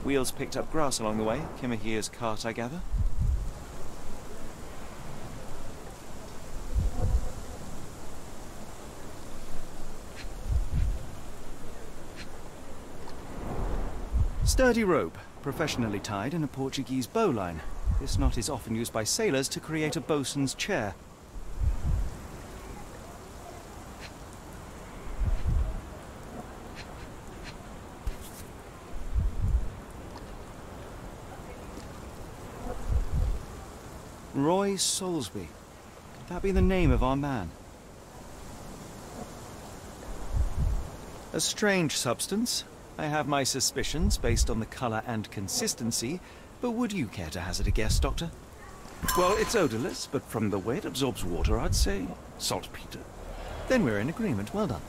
Wheels picked up grass along the way. Kimahir's cart, I gather. Sturdy rope, professionally tied in a Portuguese bowline. This knot is often used by sailors to create a bosun's chair. Roy Soulsby. Could that be the name of our man? A strange substance. I have my suspicions based on the colour and consistency, but would you care to hazard a guess, Doctor? Well, it's odorless, but from the way it absorbs water, I'd say saltpeter. Then we're in agreement. Well done.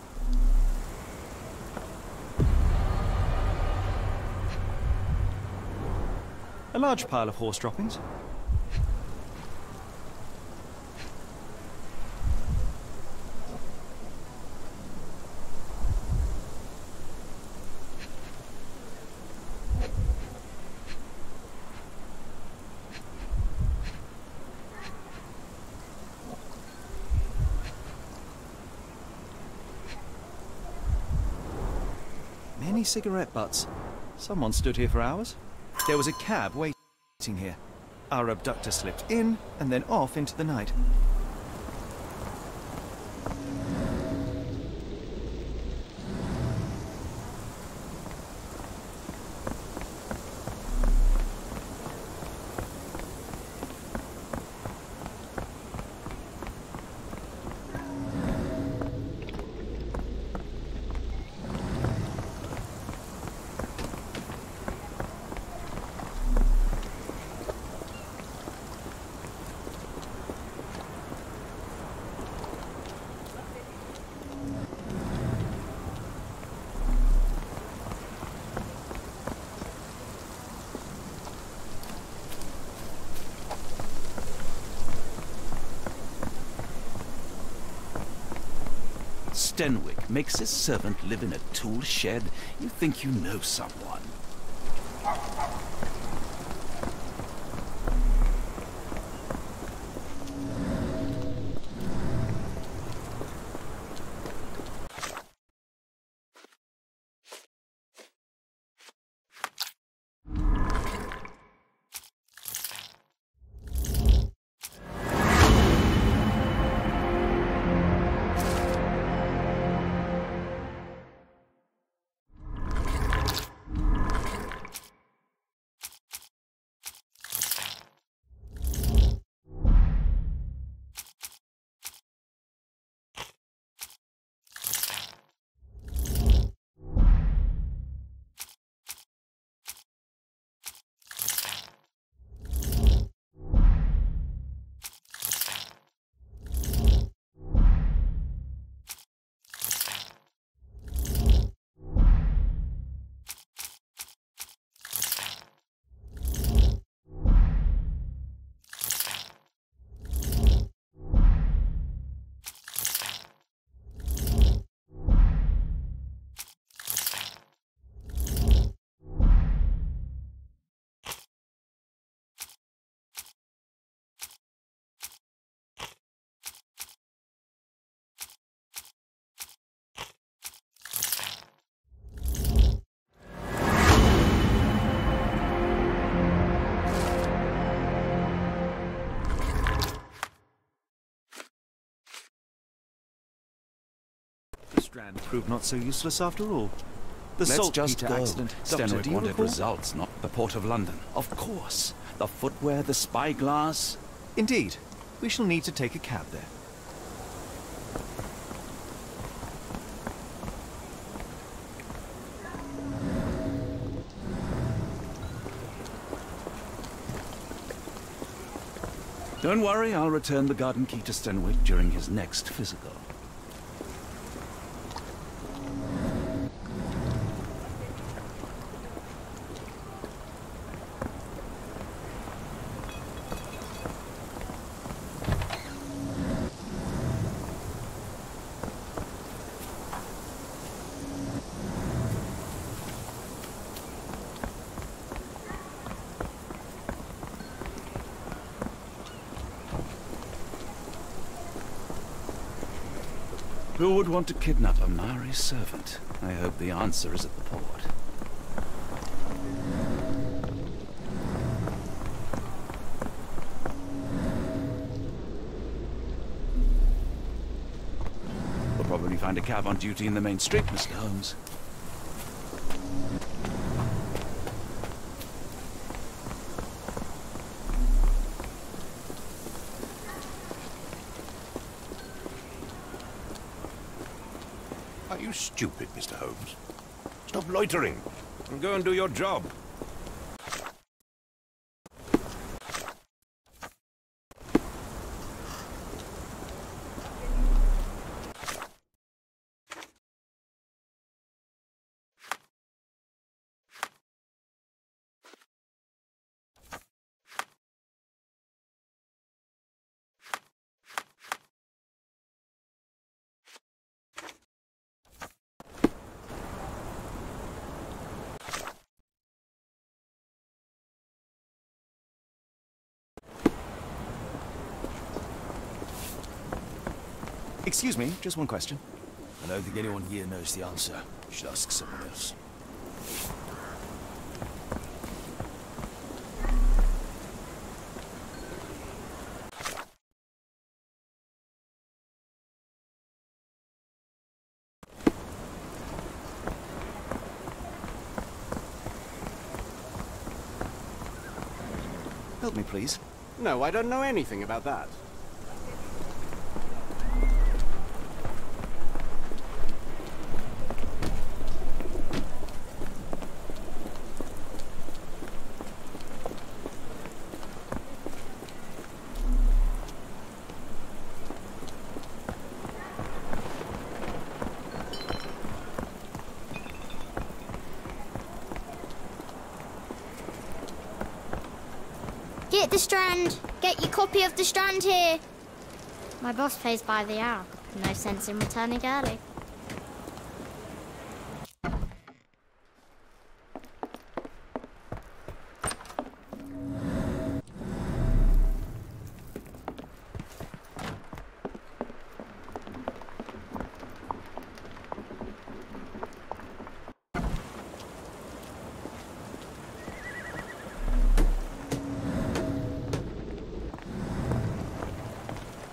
A large pile of horse droppings. Many cigarette butts. Someone stood here for hours. There was a cab waiting here. Our abductor slipped in and then off into the night. Stenwick makes his servant live in a tool shed. You think you know someone. The strand proved not so useless after all. The Let's just saltpeter go. accident. Stenwick Doctor, do you wanted recall? results, not the Port of London. Of course. The footwear, the spyglass. Indeed. We shall need to take a cab there. Don't worry, I'll return the garden key to Stenwick during his next physical. Who would want to kidnap a Maori's servant? I hope the answer is at the port. We'll probably find a cab on duty in the main street, Mr. Holmes. Are you stupid, Mr. Holmes? Stop loitering and go and do your job. Excuse me, just one question. I don't think anyone here knows the answer. You should ask someone else. Help me, please. No, I don't know anything about that. Get the Strand! Get your copy of the Strand here! My boss pays by the hour. No sense in returning early.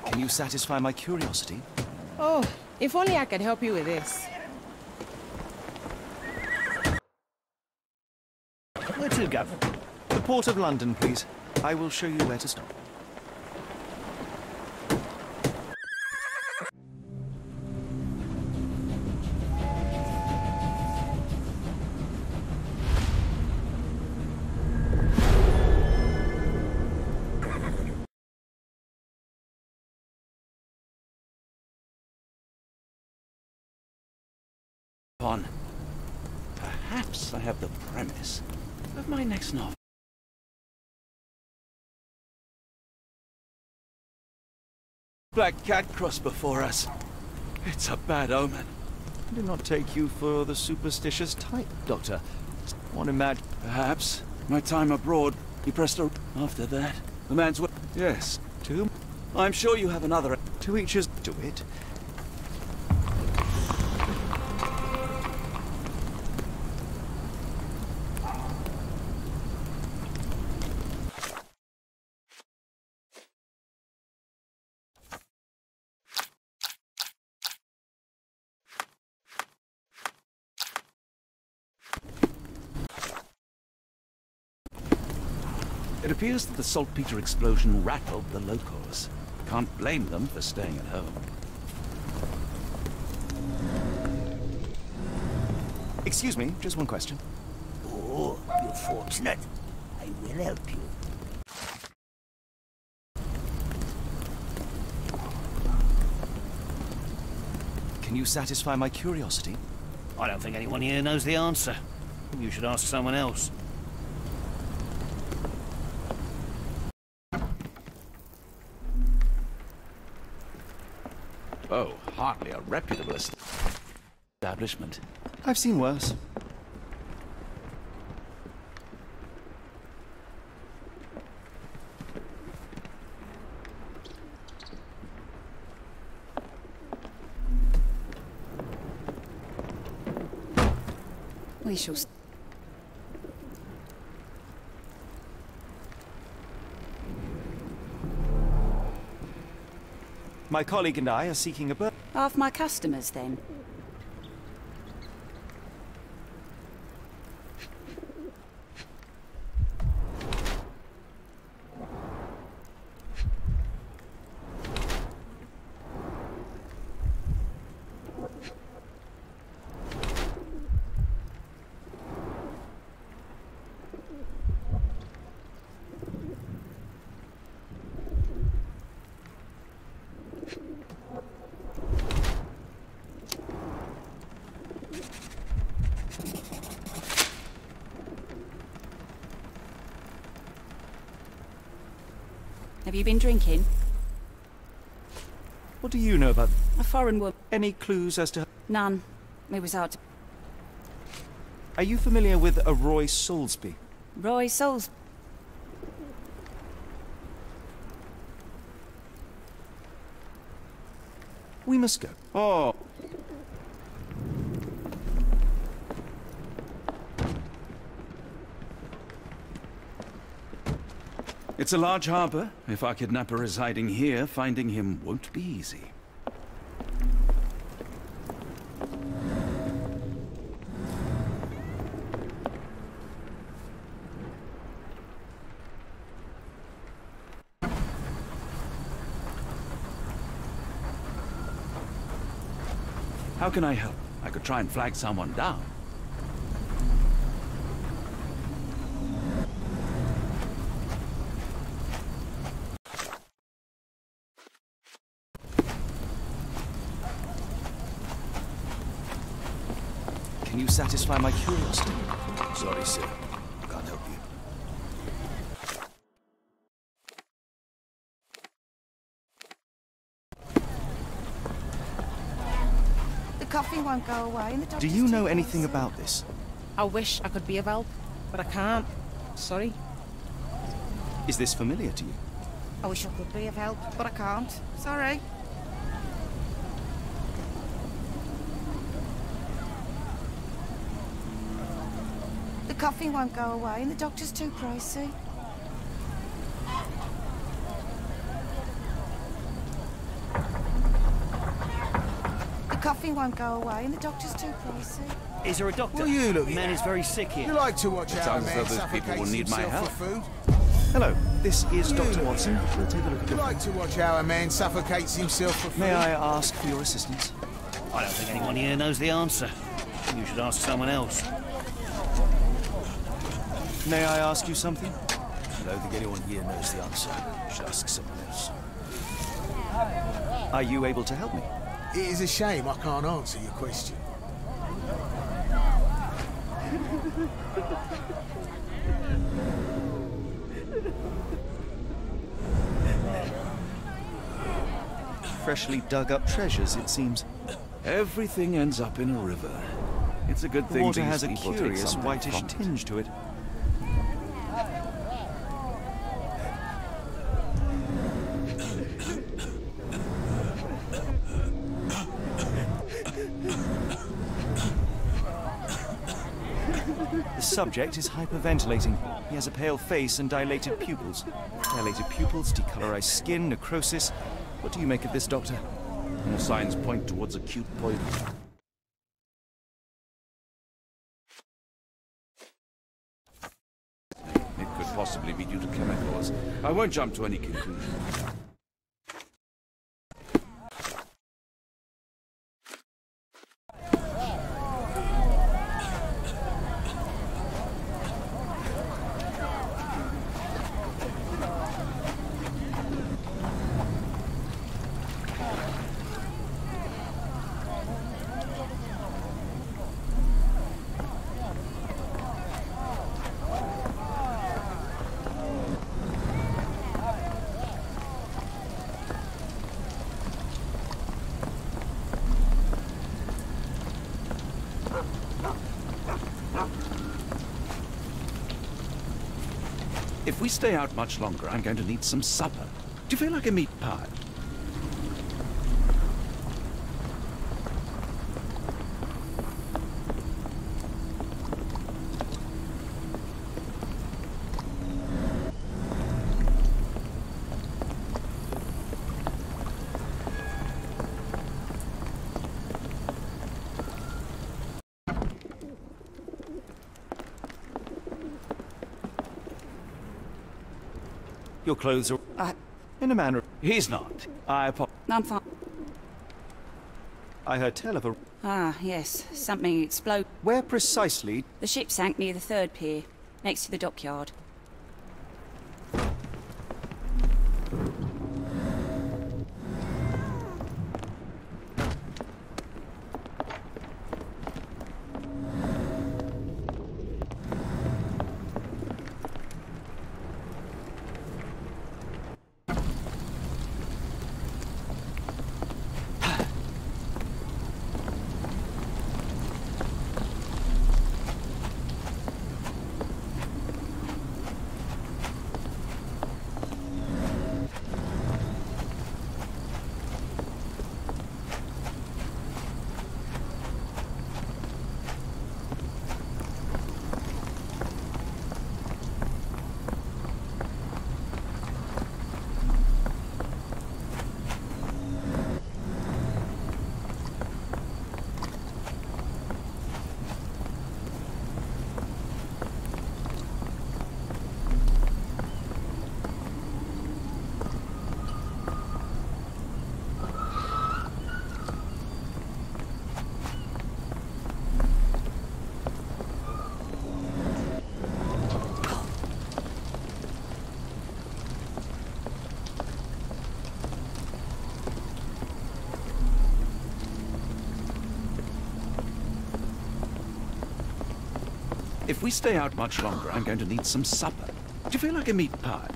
Can you satisfy my curiosity? Oh, if only I could help you with this. Where to, Gav? The Port of London, please. I will show you where to stop. Perhaps I have the premise of my next novel. Black cat crossed before us. It's a bad omen. I do not take you for the superstitious type, Doctor. One imagine. Perhaps my time abroad, he pressed a... After that, the man's... Yes. To whom? I'm sure you have another... To each his... Do it. It appears that the saltpeter explosion rattled the locals. Can't blame them for staying at home. Excuse me, just one question. Oh, you're fortunate. I will help you. Can you satisfy my curiosity? I don't think anyone here knows the answer. You should ask someone else. Oh, hardly a reputable establishment. I've seen worse. We shall... My colleague and I are seeking a Half my customers, then. Have you been drinking? What do you know about A foreign woman. any clues as to... None. We was out to... Are you familiar with a Roy Soulsby? Roy Souls... We must go. Oh, it's a large harbor. If our kidnapper is hiding here, finding him won't be easy. How can I help? I could try and flag someone down. Can you satisfy my curiosity? Sorry, sir. Can't help you. The coffee won't go away and the Do doctor's you know too anything close. about this? I wish I could be of help, but I can't. Sorry. Is this familiar to you? I wish I could be of help, but I can't. Sorry. The coffee won't go away and the doctor's too pricey. The coffee won't go away and the doctor's too pricey. Is there a doctor? What are you looking Man at? is very sick here. You like to watch It how a sounds as man though those people will suffocates need my himself help. for food? Hello, this is You Dr. look Watson. We'll take a look at You your... like to watch how a man suffocates himself for food? May I ask for your assistance? I don't think anyone here knows the answer. You should ask someone else. May I ask you something? I don't think anyone here knows the answer. You should ask someone else. Are you able to help me? It is a shame I can't answer your question. Freshly dug up treasures, it seems. Everything ends up in a river. It's a good The thing water these has a people take curious something whitish from it. tinge to it. The subject is hyperventilating. He has a pale face and dilated pupils. Dilated pupils, decolorized skin, necrosis. What do you make of this, Doctor? All signs point towards acute poison. It could possibly be due to chemicals. I won't jump to any conclusions. If we stay out much longer, I'm going to need some supper. Do you feel like a meat pie? Your clothes are... In a manner... He's not. I'm fine. I heard tell of a... Ah, yes. Something exploded. Where precisely? The ship sank near the third pier, next to the dockyard. If we stay out much longer, I'm going to need some supper. Do you feel like a meat pie?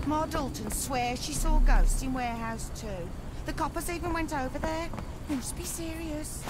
Ma Dalton swears she saw ghosts in Warehouse 2. The coppers even went over there. Must be serious.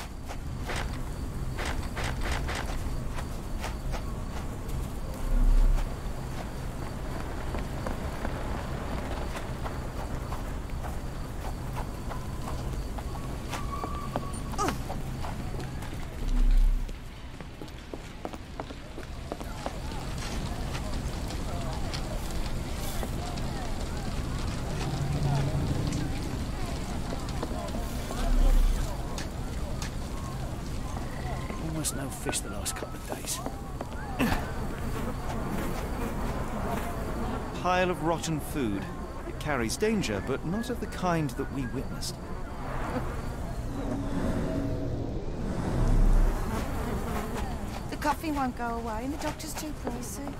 Almost no fish the last couple of days. Pile of rotten food. It carries danger, but not of the kind that we witnessed. The coffee won't go away and the doctor's too pricey.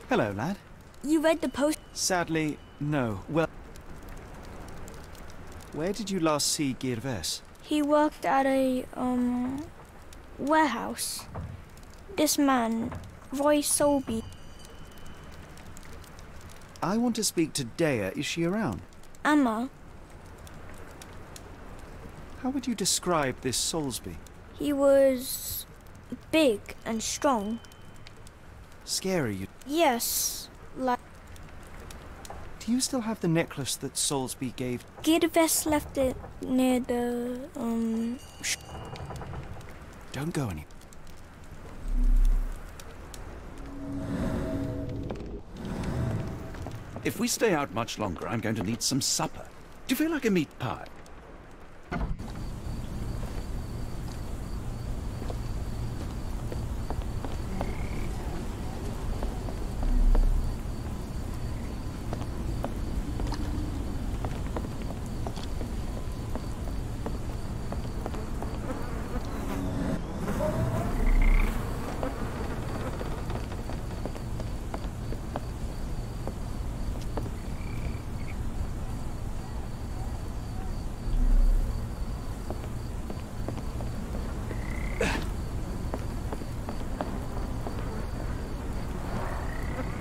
Hello, lad. You read the post? Sadly, no. Well... Where did you last see Girves? He worked at a, warehouse. This man, Roy Solby. I want to speak to Dea. Is she around? Emma. How would you describe this Soulsby? He was big and strong. Scary, you... Yes, like... Do you still have the necklace that Soulsby gave? Girves left it near the, Don't go any... If we stay out much longer, I'm going to need some supper. Do you feel like a meat pie?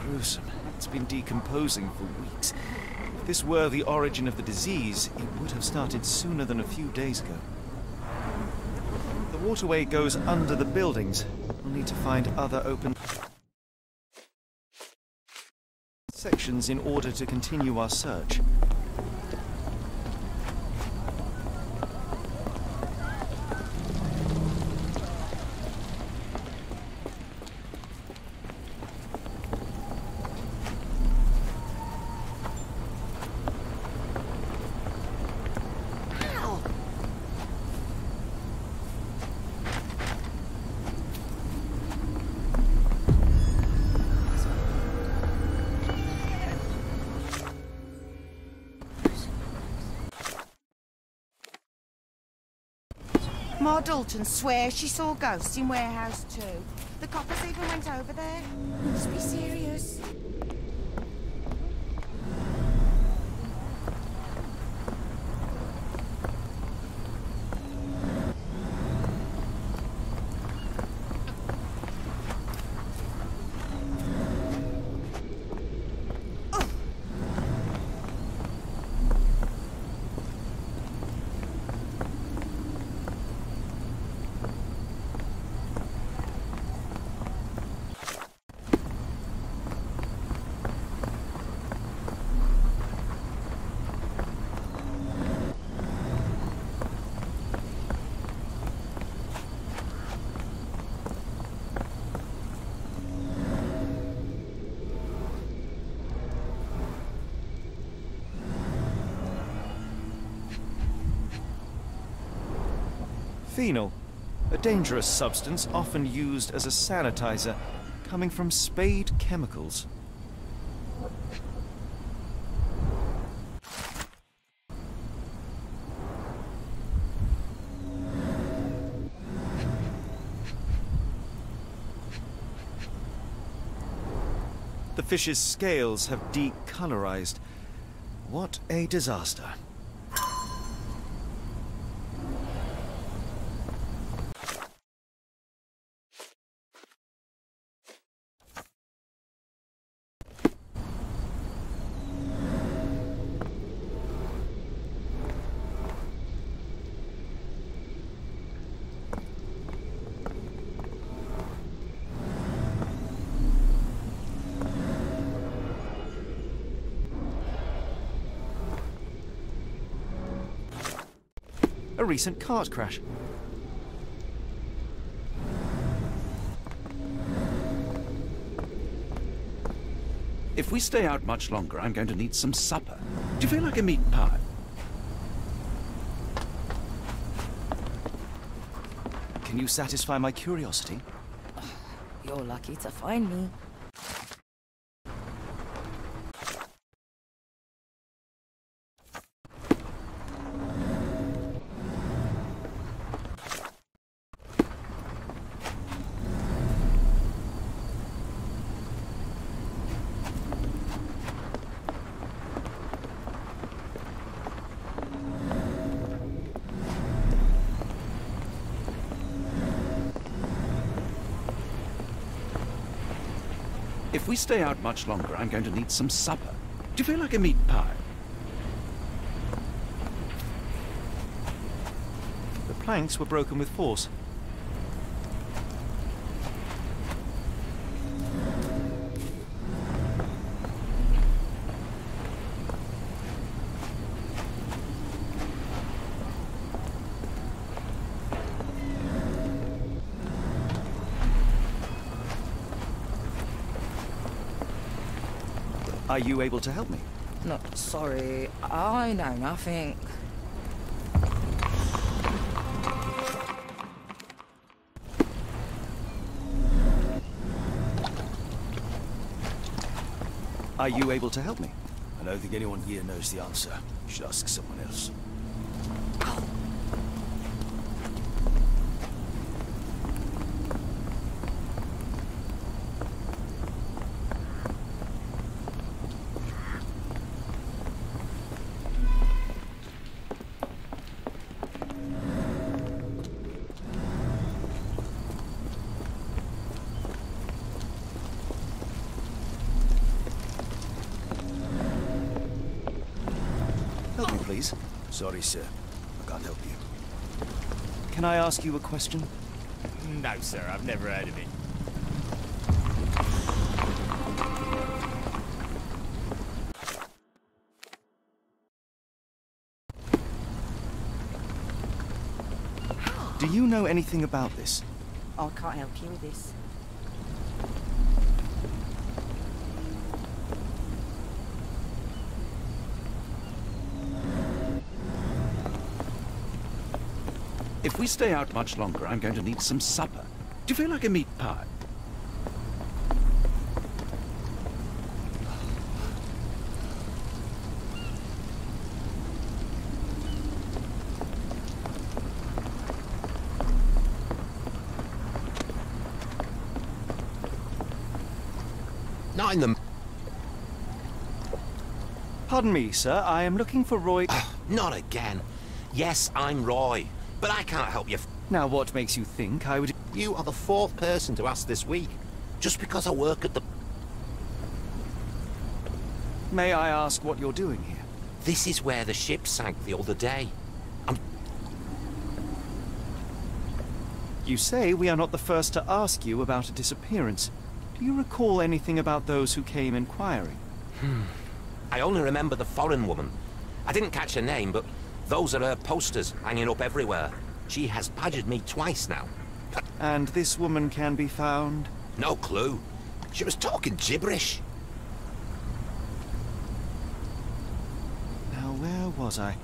Gruesome. It's been decomposing for weeks. If this were the origin of the disease, it would have started sooner than a few days ago. The waterway goes under the buildings. We'll need to find other open sections in order to continue our search. Ma Dalton swears she saw ghosts in Warehouse 2. The coppers even went over there. Must be serious. Phenol, a dangerous substance often used as a sanitizer, coming from Spade Chemicals. The fish's scales have decolorized. What a disaster. A recent cart crash. If we stay out much longer, I'm going to need some supper. Do you feel like a meat pie? Can you satisfy my curiosity? You're lucky to find me. If we stay out much longer, I'm going to need some supper. Do you feel like a meat pie? The planks were broken with force. Are you able to help me? No, sorry. I know nothing. Are you able to help me? I don't think anyone here knows the answer. You should ask someone else. Help me, please. Sorry, sir. I can't help you. Can I ask you a question? No, sir, I've never heard of it. Do you know anything about this? I can't help you with this. If we stay out much longer, I'm going to need some supper. Do you feel like a meat pie? Not in the... Pardon me, sir. I am looking for Roy... Not again. Yes, I'm Roy, but I can't help you. Now, what makes you think I would... You are the 4th person to ask this week, just because I work at the... May I ask what you're doing here? This is where the ship sank the other day. You say we are not the first to ask you about a disappearance. Do you recall anything about those who came inquiring? I only remember the foreign woman. I didn't catch her name, but those are her posters hanging up everywhere. She has badgered me twice now. And this woman can be found? No clue. She was talking gibberish. Now, where was I?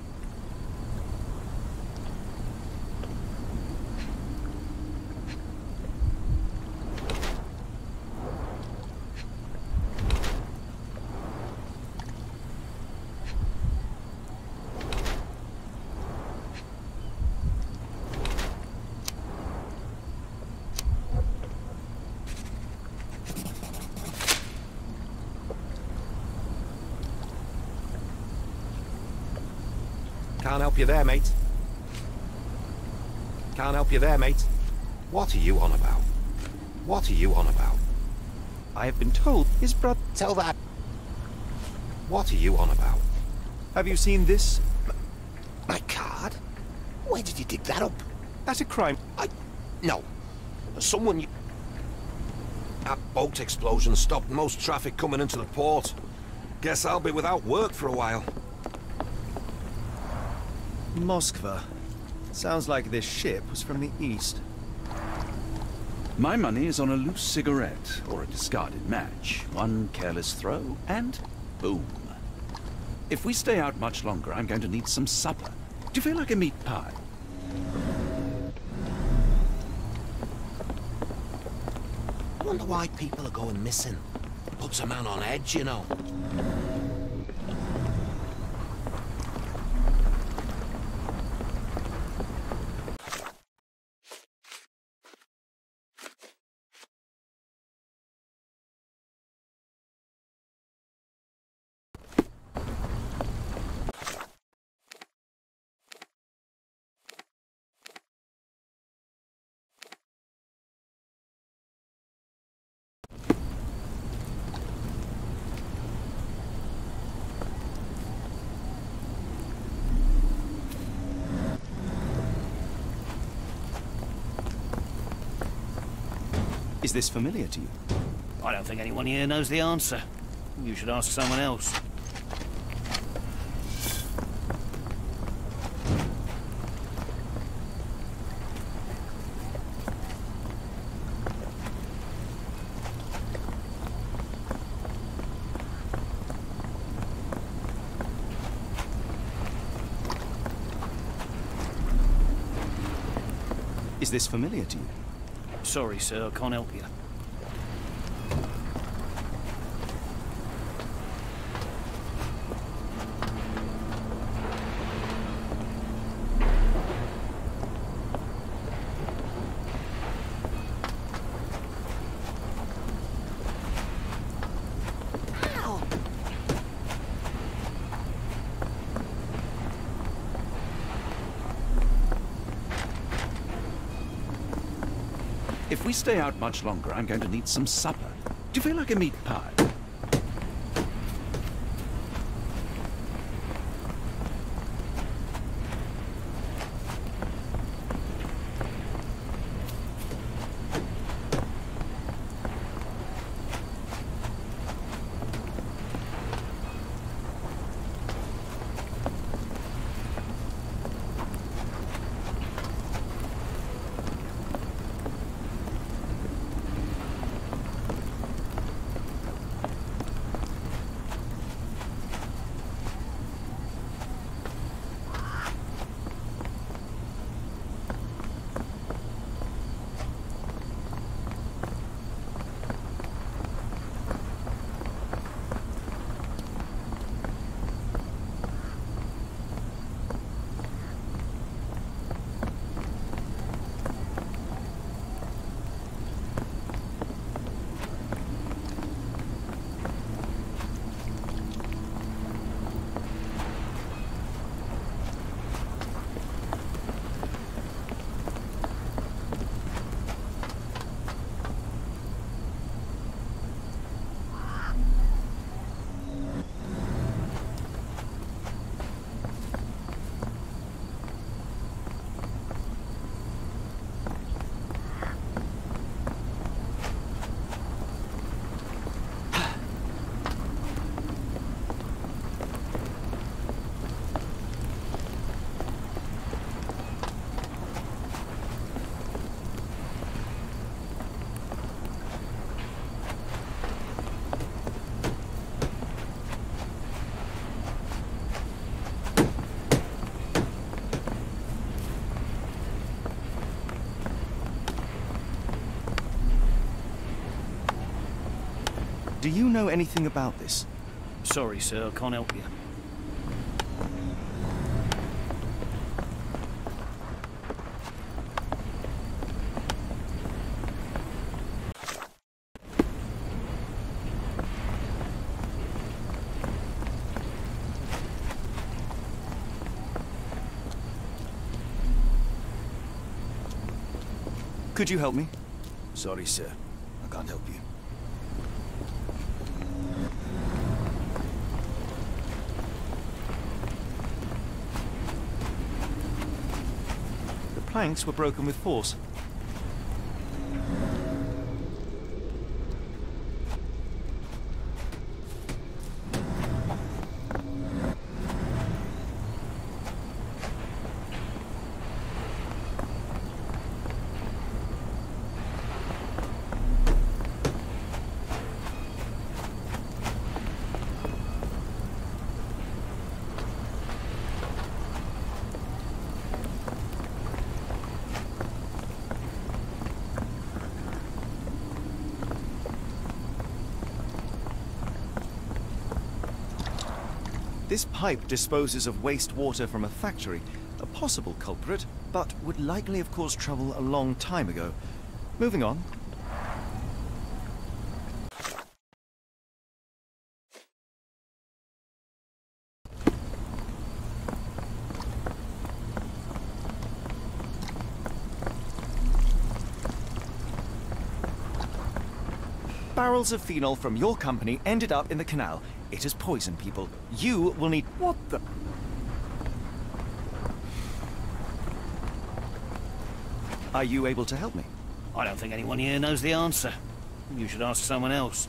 Can't help you there, mate. Can't help you there, mate. What are you on about? What are you on about? I have been told his brother... Tell that... What are you on about? Have you seen this? My card? Where did you dig that up? At a crime... No. Someone... That boat explosion stopped most traffic coming into the port. Guess I'll be without work for a while. MOSKVE. Sounds like this ship was from the east. My money is on a loose cigarette or a discarded match. One careless throw, and boom. If we stay out much longer, I'm going to need some supper. Do you feel like a meat pie? I wonder why people are going missing. Puts a man on edge, you know. Is this familiar to you? I don't think anyone here knows the answer. You should ask someone else. Is this familiar to you? Sorry, sir, I can't help you. If we stay out much longer, I'm going to need some supper. Do you feel like a meat pie? Do you know anything about this? Sorry, sir, I can't help you. Could you help me? Sorry, sir. I can't help you. The planks were broken with force. This pipe disposes of wastewater from a factory, a possible culprit, but would likely have caused trouble a long time ago. Moving on. Barrels of phenol from your company ended up in the canal. It has poisoned people. You will need... What the... Are you able to help me? I don't think anyone here knows the answer. You should ask someone else.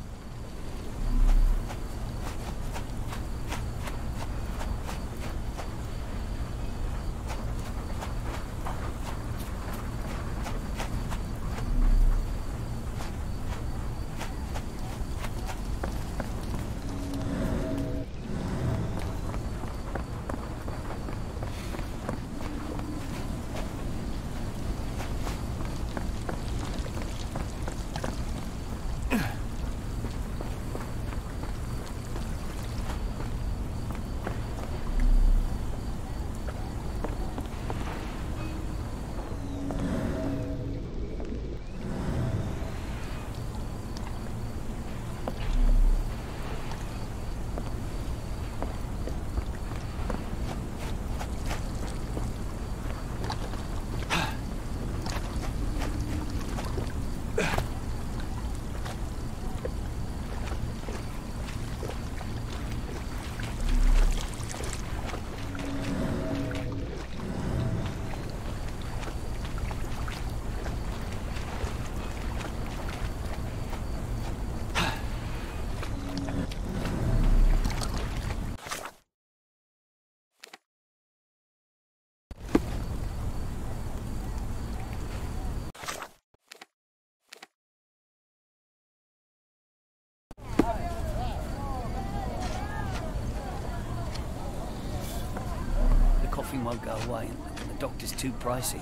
Won't go away, and the doctor's too pricey.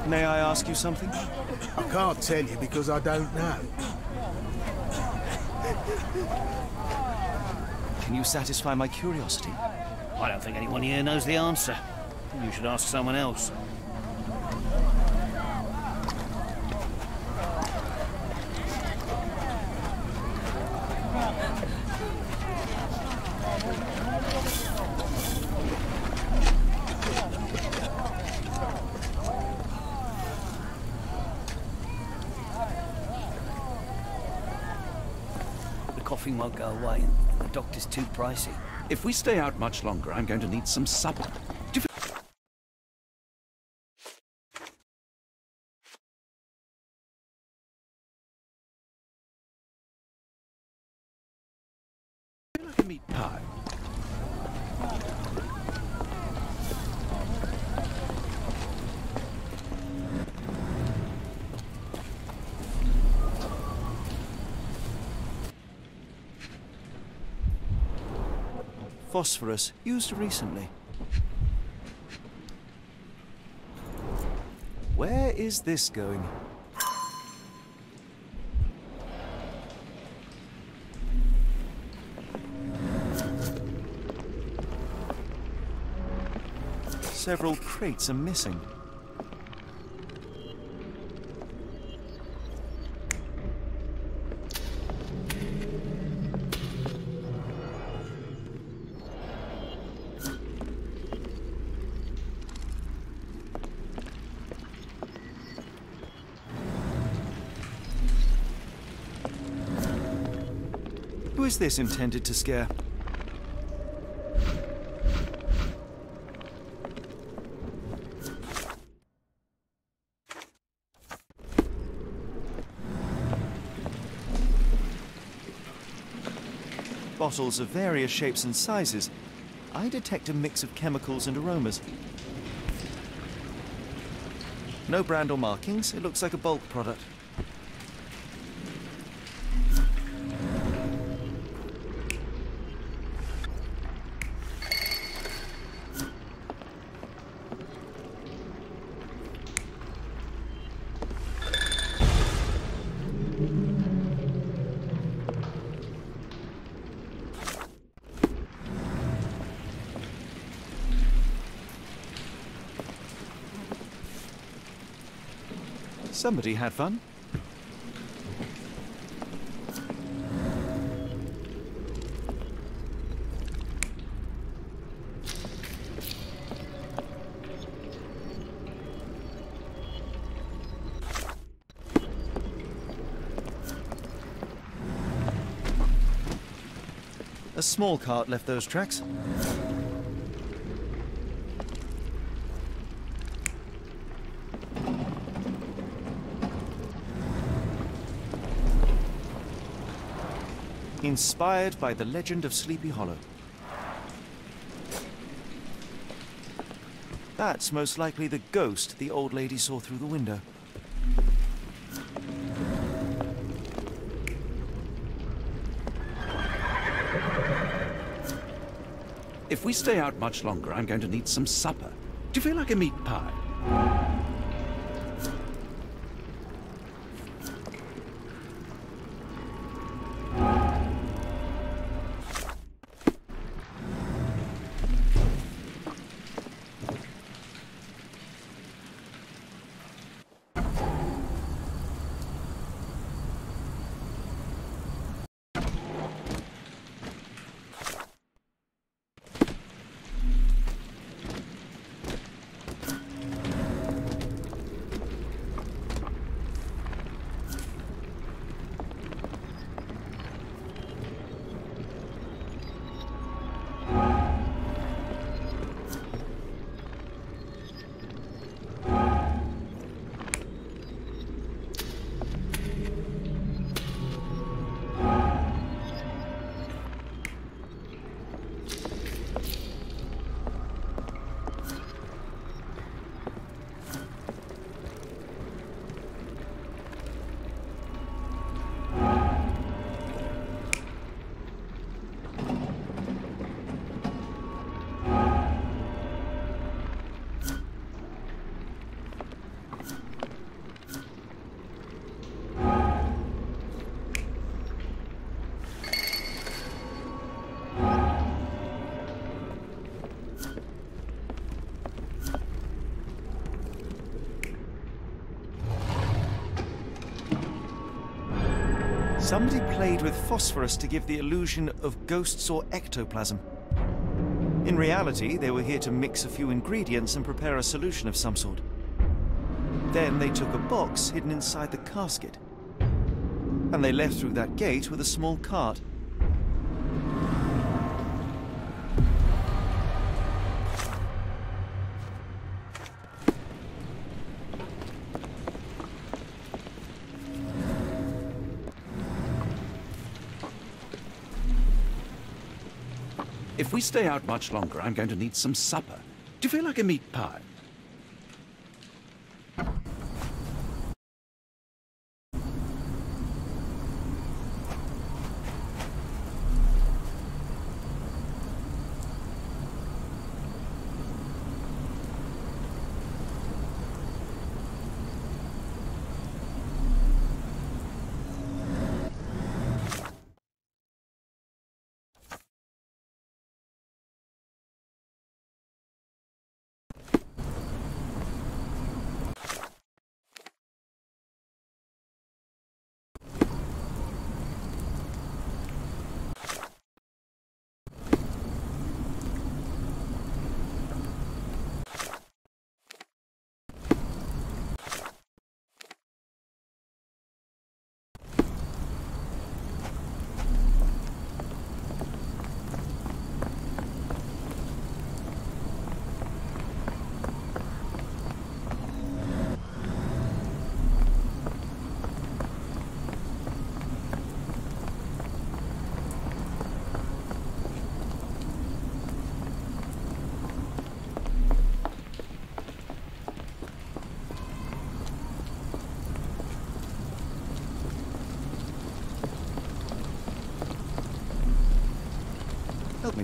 May I ask you something? I can't tell you because I don't know. Can you satisfy my curiosity? I don't think anyone here knows the answer. You should ask someone else. Coughing won't go away, and the doctor's too pricey. If we stay out much longer, I'm going to need some supper. Like a meat pie. Phosphorus, used recently. Where is this going? Several crates are missing. Who is this intended to scare? Bottles of various shapes and sizes. I detect a mix of chemicals and aromas. No brand or markings. It looks like a bulk product. Somebody had fun. A small cart left those tracks. Inspired by the legend of Sleepy Hollow. That's most likely the ghost the old lady saw through the window. If we stay out much longer, I'm going to need some supper. Do you feel like a meat pie? Somebody played with phosphorus to give the illusion of ghosts or ectoplasm. In reality, they were here to mix a few ingredients and prepare a solution of some sort. Then they took a box hidden inside the casket. And they left through that gate with a small cart. If we stay out much longer, I'm going to need some supper. Do you feel like a meat pie?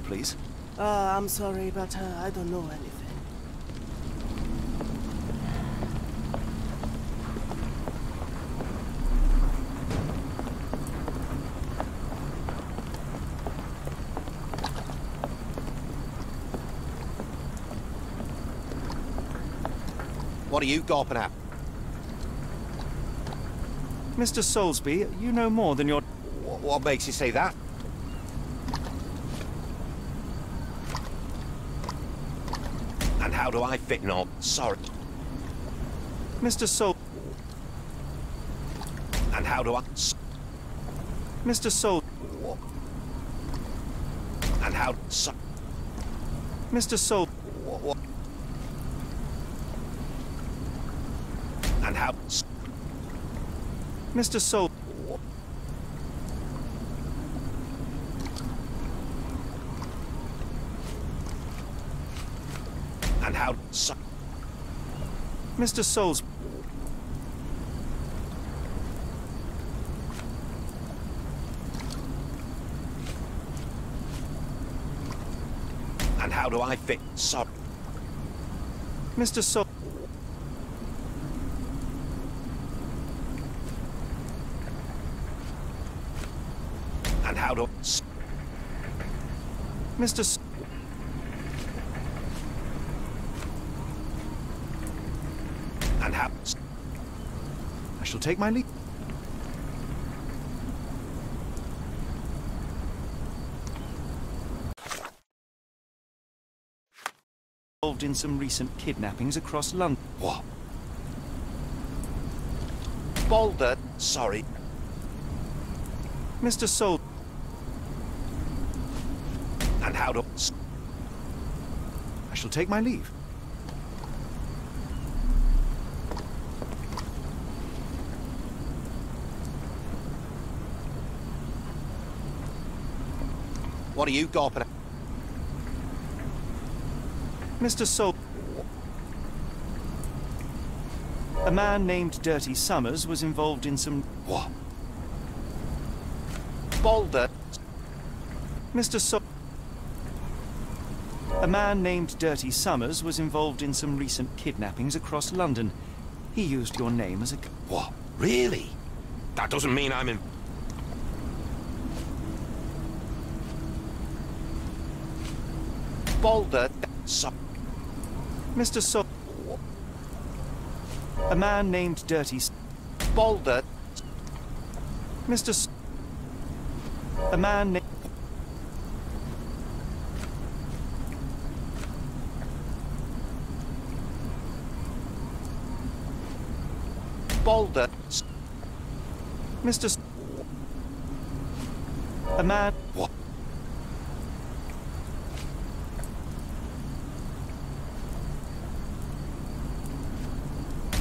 please? I'm sorry, but I don't know anything. What are you gawping at? Mr. Soulsby, you know more than your... What makes you say that? And how do I fit in all? Sorry. Mr. Soul... And how do I... Mr. Soul... And how... Mr. Soul... And how... Mr. Soul... And how... Mr. Souls... And how do I fit? Sorry. Mr. Soul... And how do... Mr. S... And how... I shall take my leave. Involved in some recent kidnappings across London. What? Boulder? Sorry. Mr. Soul... And how do... I shall take my leave. What are you gawping at? Mr. Soul... A man named Dirty Summers was involved in some... What? Boulder? Mr. Soul... A man named Dirty Summers was involved in some recent kidnappings across London. He used your name as a... What? Really? That doesn't mean I'm in... Boulder? Mr. Soul... A man named Dirty... Boulder? Mr. A man named... Boulder? Mr. A man... What?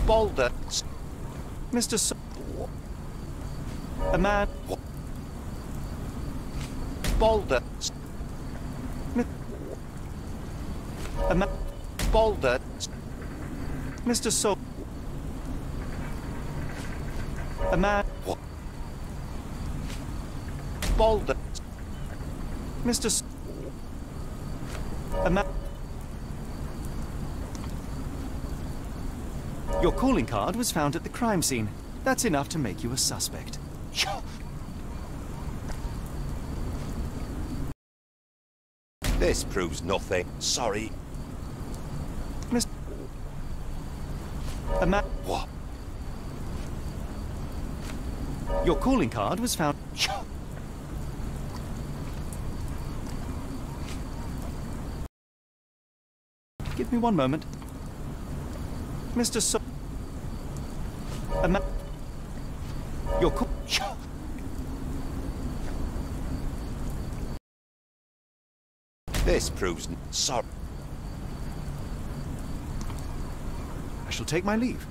Boulder? Mr. A man... What? Boulder? A man... Boulder? Mr. Soul... A man... What? Boulder? Mr. A man... Your calling card was found at the crime scene. That's enough to make you a suspect. This proves nothing. Sorry. Mr. A man... What? Your calling card was found... Give me one moment. Mr. A man... Your call... This proves... Sorry. I shall take my leave.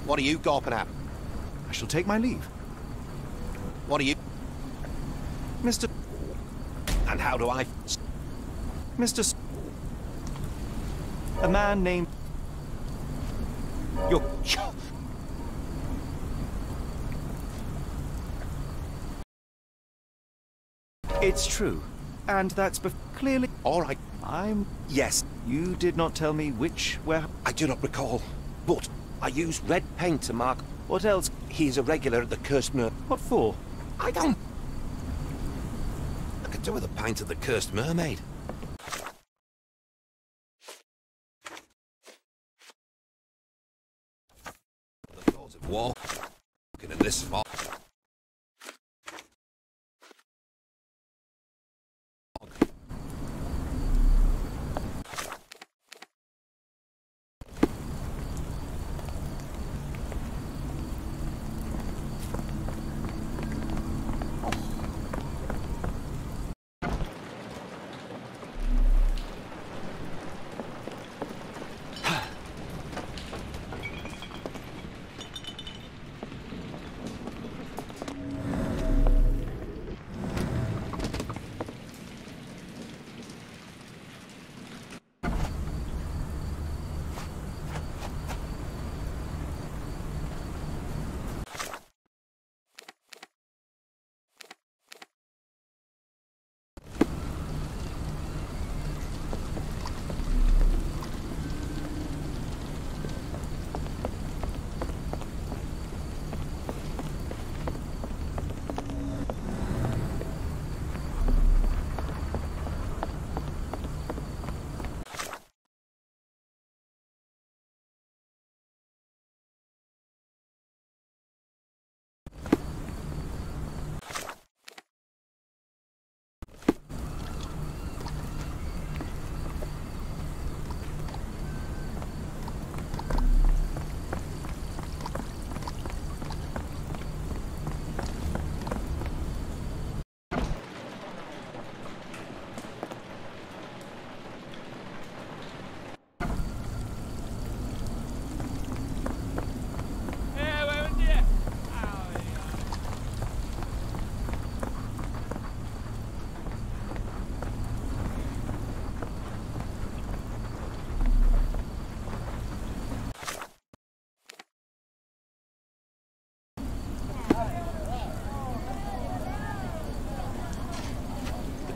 What are you gawping at? I shall take my leave. What are you... Mr. And how do I... Mr. A man named... You're... It's true. And that's clearly... All right. Yes. You did not tell me which, where... I do not recall. But I used red paint to mark... What else? He's a regular at the Cursed Mer... What for? I don't... I could do with a pint of the Cursed Mermaid. The thoughts of war. Looking at this spot.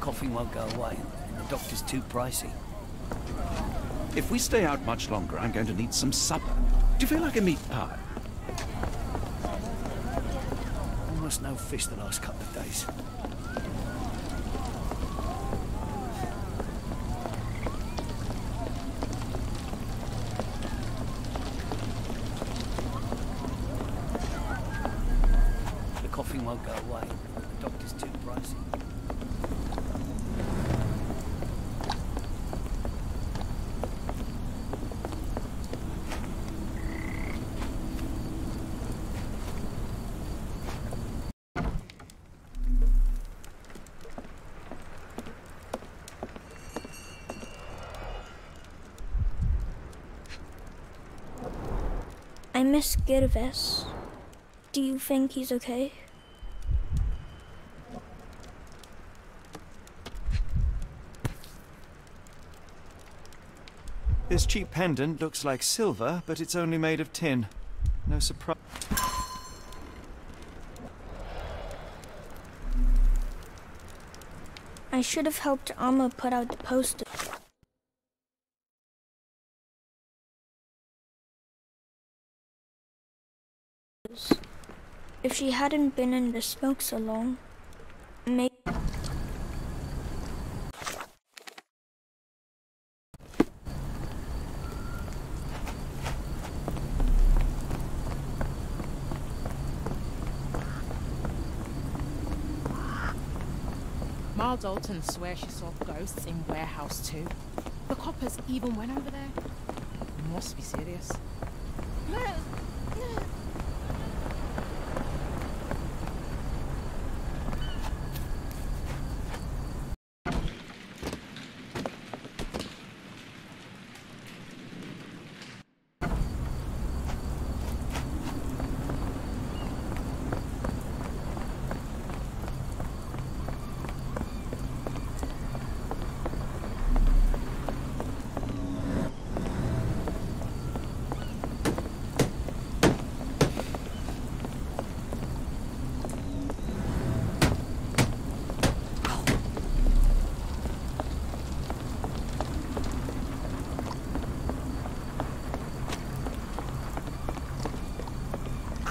Coughing won't go away, and the doctor's too pricey. If we stay out much longer, I'm going to need some supper. Do you feel like a meat pie? Almost no fish the last couple of days. The coughing won't go away, the doctor's too pricey. I miss Gervais. Do you think he's okay? This cheap pendant looks like silver, but it's only made of tin. No surprise. I should have helped Amma put out the poster. If she hadn't been in the smoke so long, maybe... Ma Dalton swears she saw ghosts in Warehouse 2. The coppers even went over there. Must be serious.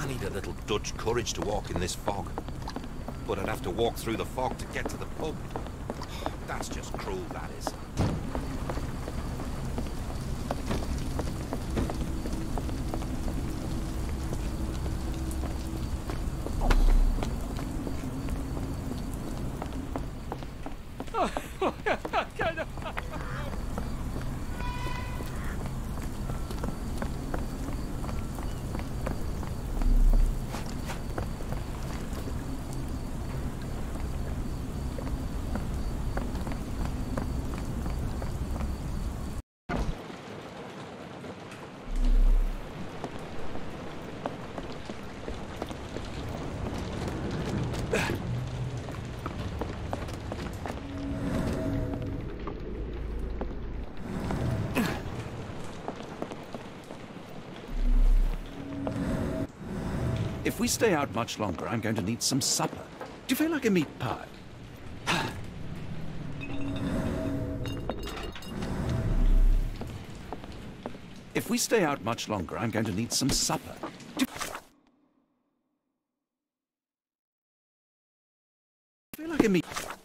I need a little Dutch courage to walk in this fog. But I'd have to walk through the fog to get to the pub. That's just cruel, that is. If we stay out much longer, I'm going to need some supper. Do you feel like a meat pie? If we stay out much longer, I'm going to need some supper. Do you feel like a meat pie?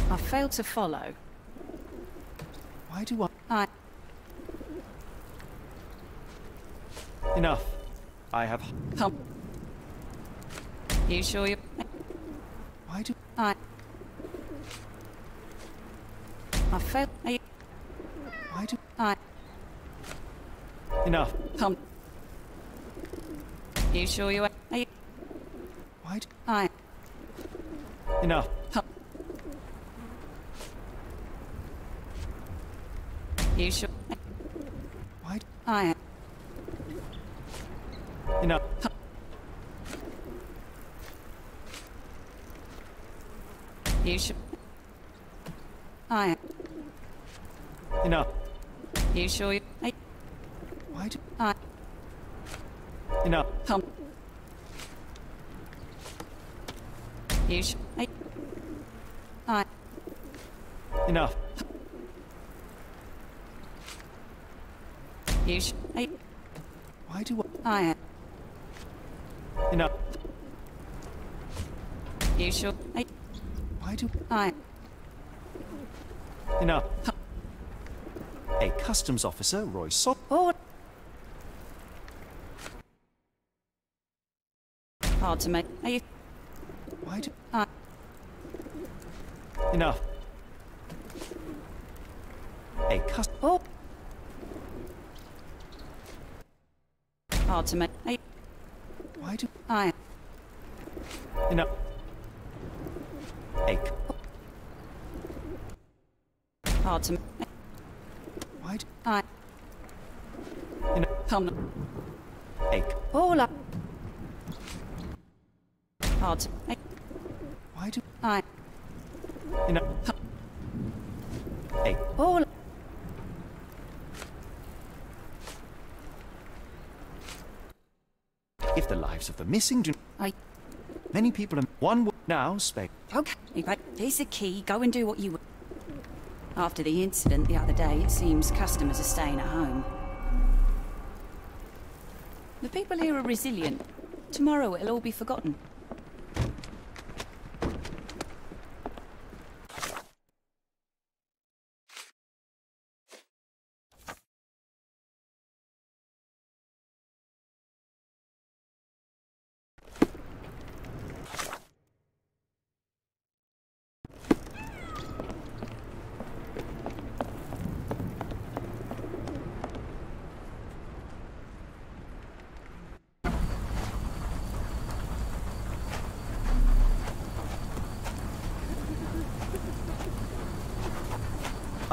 I failed to follow. Why do I... Enough. I have... Come. You sure you... Why do... I failed... Why do... I... Enough. Come. You sure you... Why do... I... Enough. Come. You sure... Why do... I... Enough. Come. You sure... I... Enough. You sure you... Why do... I... Enough. Come. You sure... I... Enough. You sure... Why do I... Enough. You sure... Why do... I... Enough. A customs officer, Roy Sop... Oh... Hard to make... Why do... I... Enough. A cust... Oh... Hard to make... Why do... I... Enough. A... Hard to make... Why do... I... Enough. Come... A... All up... Hard to make... Why do... I... Enough. A... All... If the lives of the missing do... I... Many people in one... Now, spec... Okay, but here's the key. Go and do what you... After the incident the other day, it seems customers are staying at home. The people here are resilient. Tomorrow it'll all be forgotten.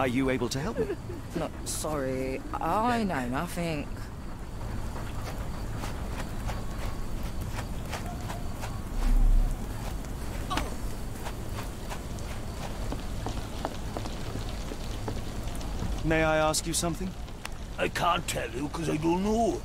Are you able to help me? No, sorry. I know nothing. May I ask you something? I can't tell you because I don't know.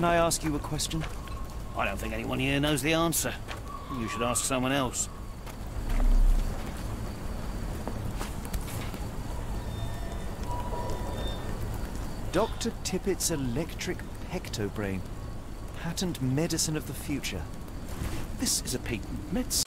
Can I ask you a question? I don't think anyone here knows the answer. You should ask someone else. Dr. Tippett's electric pectobrain. Patent medicine of the future. This is a patent medicine.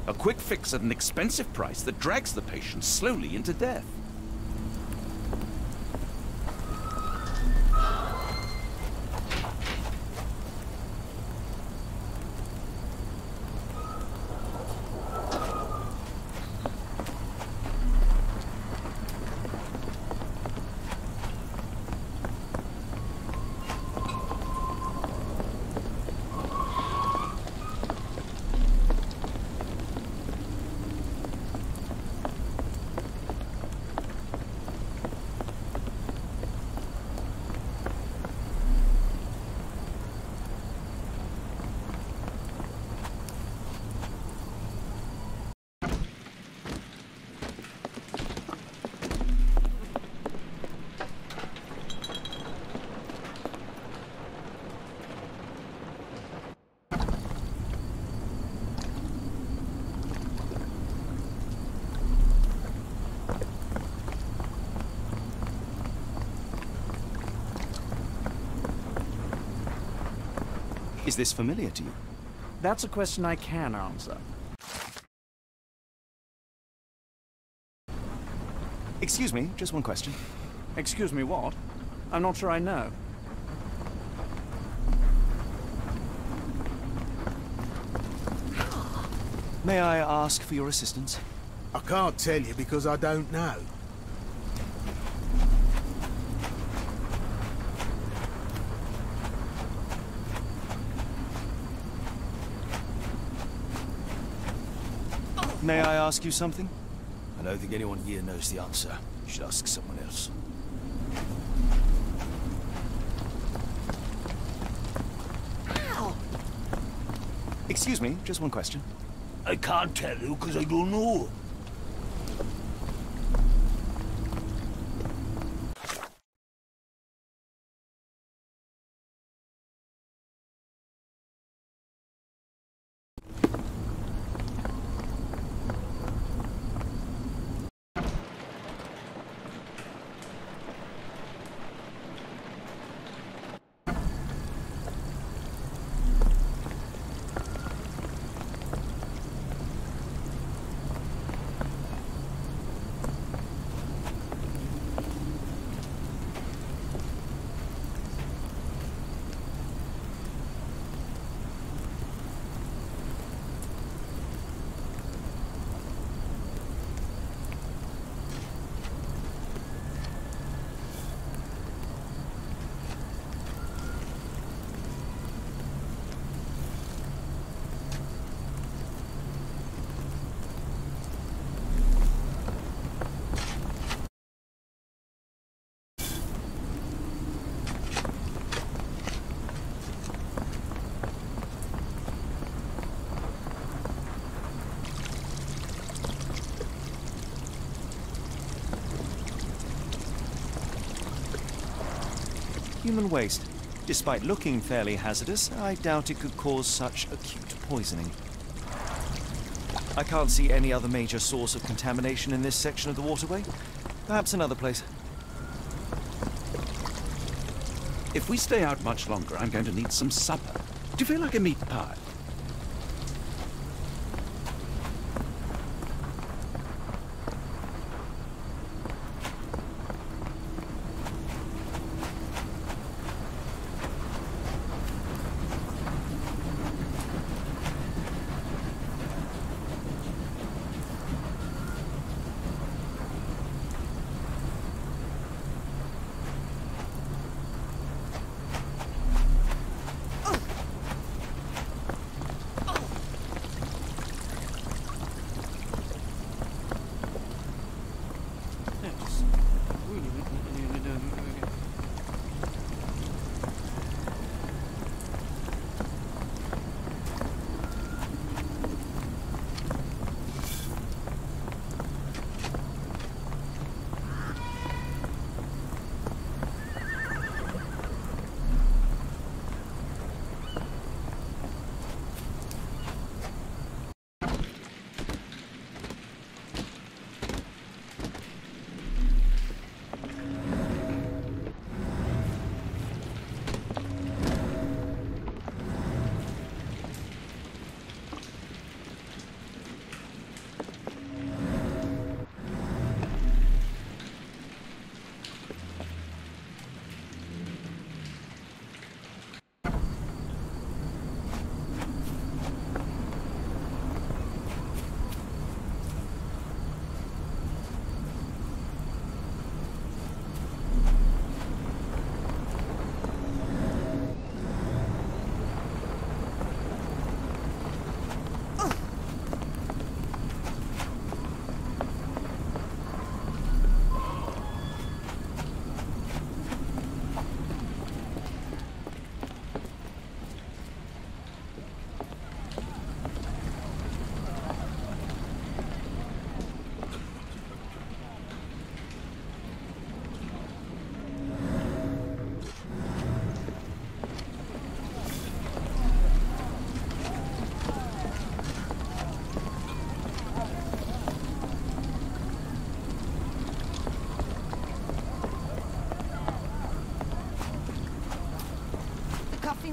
A quick fix at an expensive price that drags the patient slowly into death. Is this familiar to you? That's a question I can answer. Excuse me, just one question. Excuse me, what? I'm not sure I know. May I ask for your assistance? I can't tell you because I don't know. May I ask you something? I don't think anyone here knows the answer. You should ask someone else. Excuse me, just one question. I can't tell you because I don't know. Human waste. Despite looking fairly hazardous, I doubt it could cause such acute poisoning. I can't see any other major source of contamination in this section of the waterway. Perhaps another place. If we stay out much longer, I'm going to need some supper. Do you feel like a meat pie?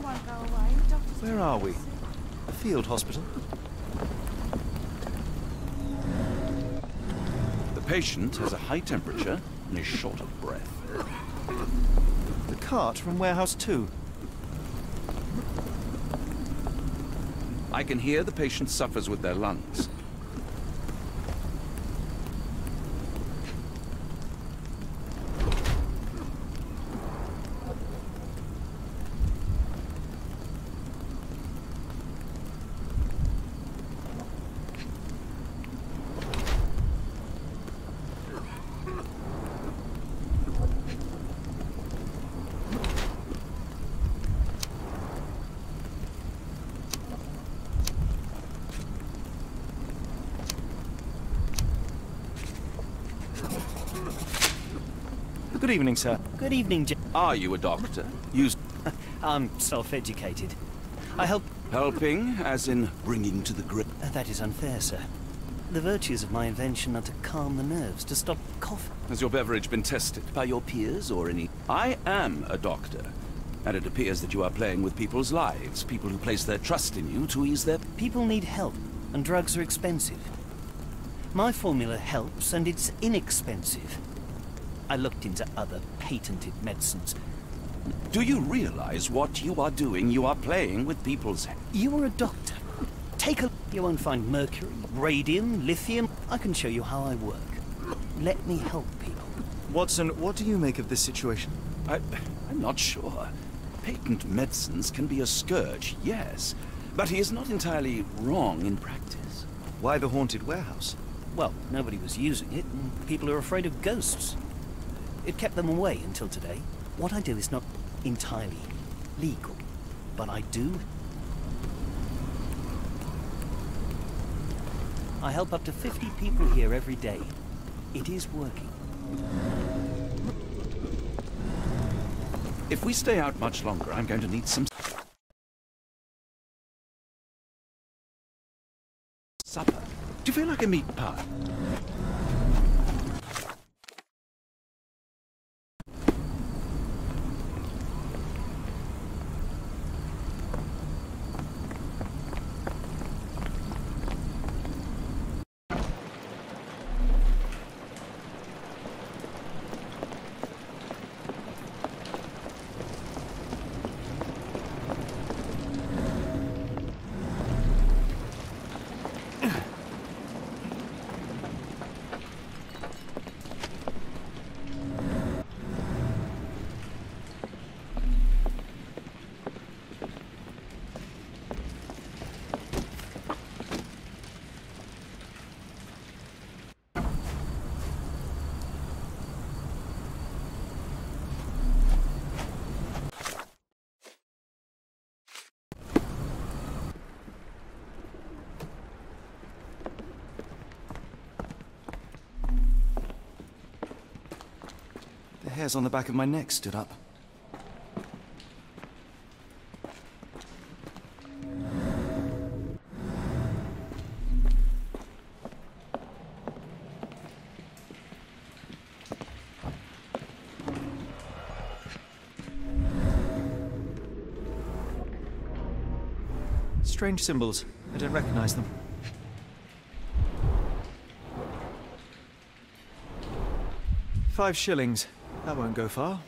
Won't go away. The doctor's Where are we? A field hospital? The patient has a high temperature and is short of breath. The cart from Warehouse 2. I can hear the patient suffers with their lungs. Good evening, sir. Good evening, Are you a doctor? I'm self-educated. I help... Helping, as in bringing to the grip? That is unfair, sir. The virtues of my invention are to calm the nerves, to stop coughing. Has your beverage been tested by your peers or any... I am a doctor, and it appears that you are playing with people's lives, people who place their trust in you to ease their... People need help, and drugs are expensive. My formula helps, and it's inexpensive. I looked into other patented medicines. Do you realize what you are doing? You are playing with people's... You are a doctor. Take a... You won't find mercury, radium, lithium. I can show you how I work. Let me help people. Watson, what do you make of this situation? I'm not sure. Patent medicines can be a scourge, yes. But he is not entirely wrong in practice. Why the haunted warehouse? Well, nobody was using it, and people are afraid of ghosts. It kept them away until today. What I do is not entirely legal, but I do. I help up to 50 people here every day. It is working. If we stay out much longer, I'm going to need some supper. Do you feel like a meat pie? The hairs on the back of my neck stood up. Strange symbols. I don't recognize them. £5. That won't go far.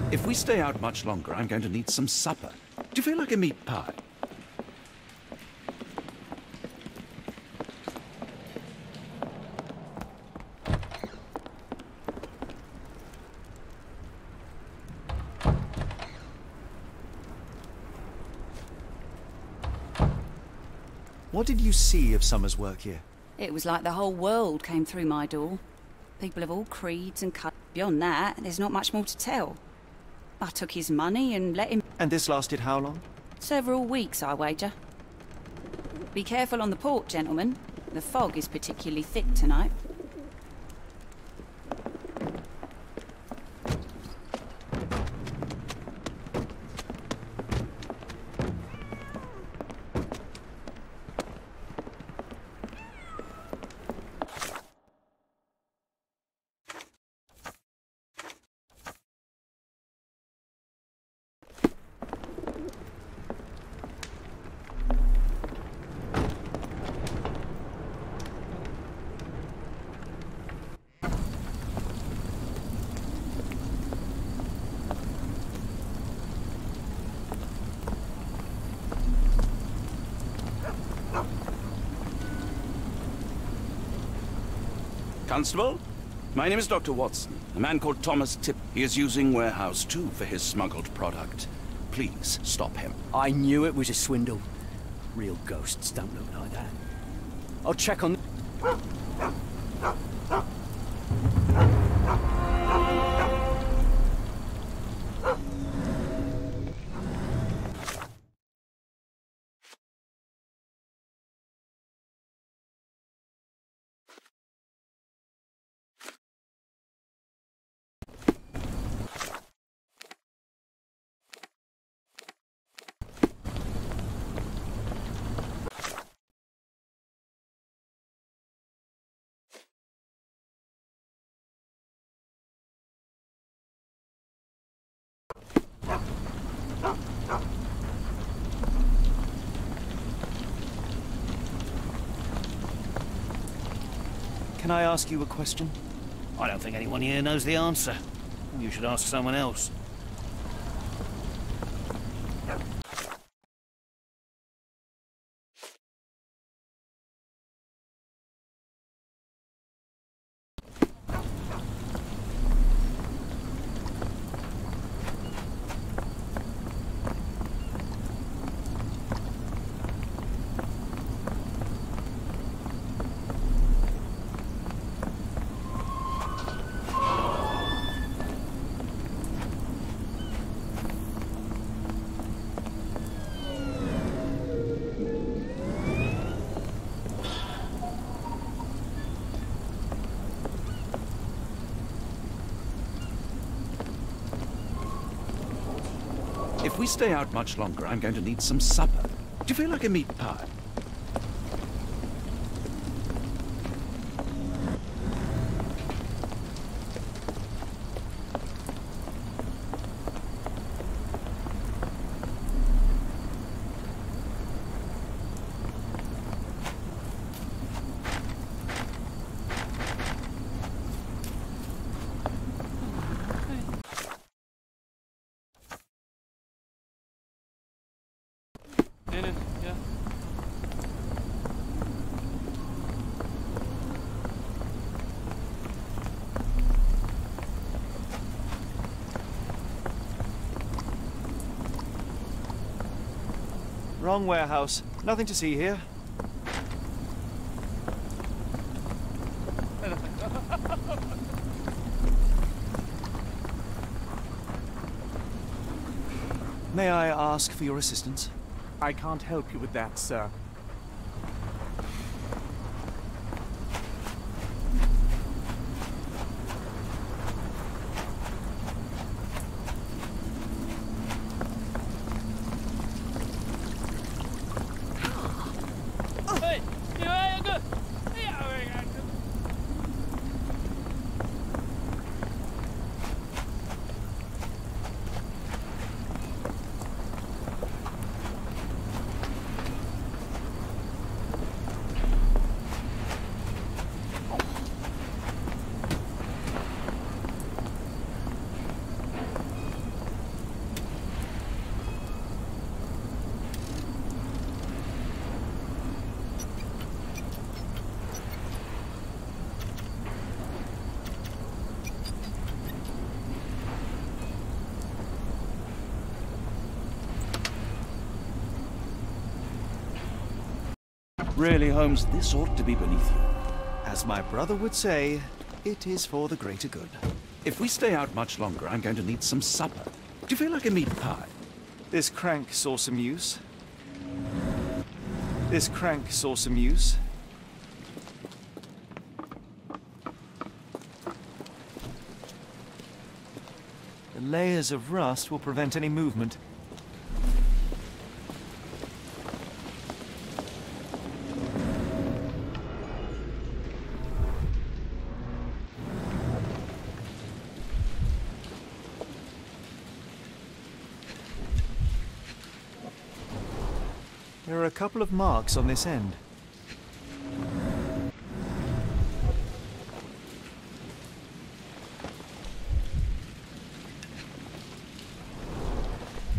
If we stay out much longer, I'm going to need some supper. Do you feel like a meat pie? What did you see of Summer's work here? It was like the whole world came through my door. People of all creeds and cut. Beyond that, there's not much more to tell. I took his money and let him... And this lasted how long? Several weeks, I wager. Be careful on the port, gentlemen. The fog is particularly thick tonight. Constable? My name is Dr. Watson. A man called Thomas Tip. He is using Warehouse 2 for his smuggled product. Please stop him. I knew it was a swindle. Real ghosts don't look like that. I'll check on... Can I ask you a question? I don't think anyone here knows the answer. You should ask someone else. If we stay out much longer, I'm going to need some supper. Do you feel like a meat pie? Wrong warehouse. Nothing to see here. May I ask for your assistance? I can't help you with that, sir. Really, Holmes, this ought to be beneath you. As my brother would say, it is for the greater good. If we stay out much longer, I'm going to need some supper. Do you feel like a meat pie? This crank saw some use. This crank saw some use. The layers of rust will prevent any movement. There are a couple of marks on this end.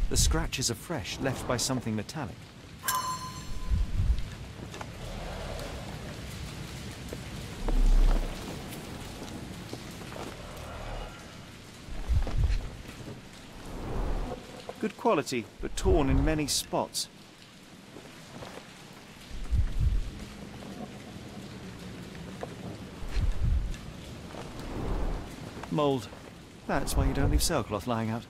The scratches are fresh, left by something metallic. Good quality, but torn in many spots. Mold. That's why you don't leave sailcloth lying out.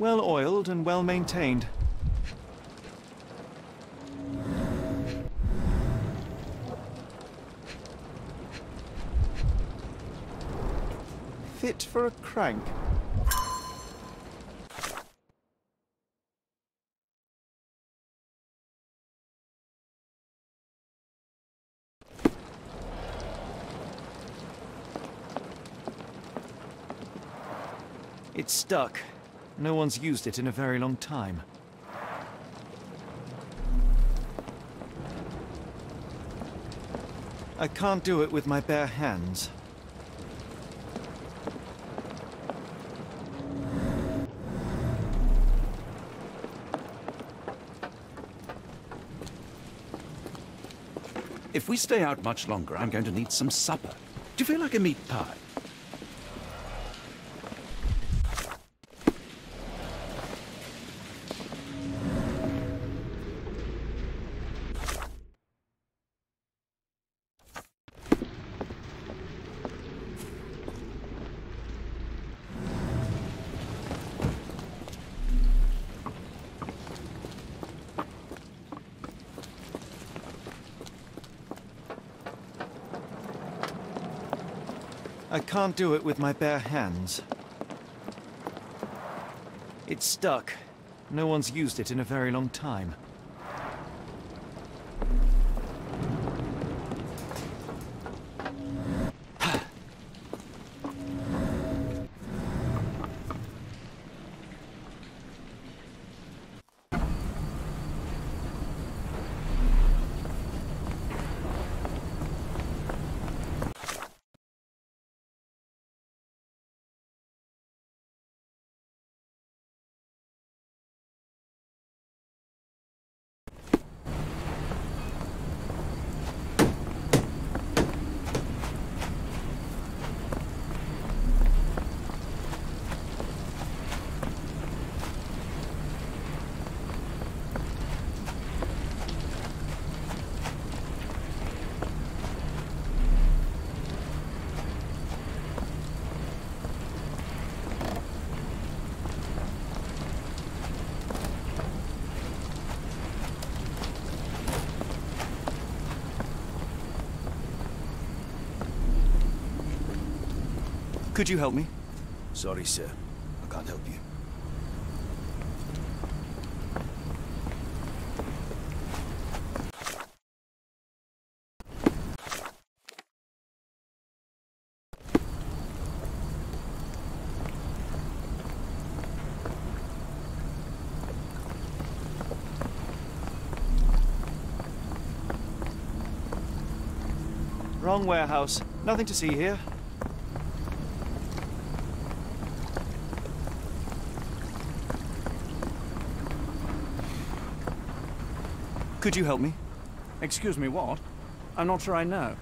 Well oiled and well maintained. Fit for a crank. It's stuck. No one's used it in a very long time. I can't do it with my bare hands. If we stay out much longer, I'm going to need some supper. Do you feel like a meat pie? I can't do it with my bare hands. It's stuck. No one's used it in a very long time. Could you help me? Sorry, sir. I can't help you. Wrong warehouse. Nothing to see here. Could you help me? Excuse me, what? I'm not sure I know.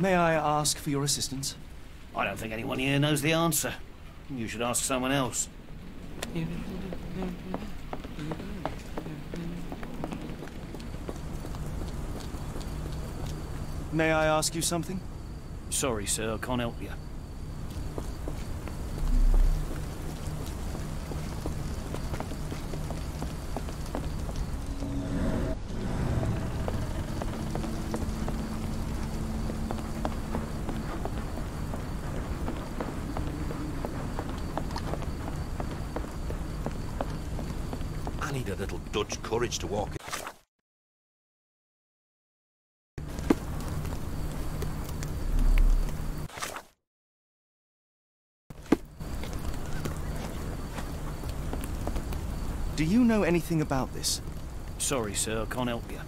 May I ask for your assistance? I don't think anyone here knows the answer. You should ask someone else. May I ask you something? Sorry, sir, I can't help you. I need a little Dutch courage to walk. Do you know anything about this? Sorry, sir, I can't help you.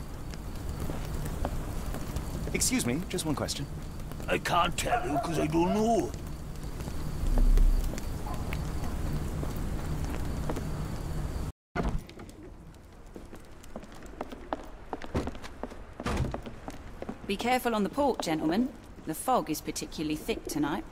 Excuse me, just one question. I can't tell you because I don't know. Be careful on the port, gentlemen. The fog is particularly thick tonight.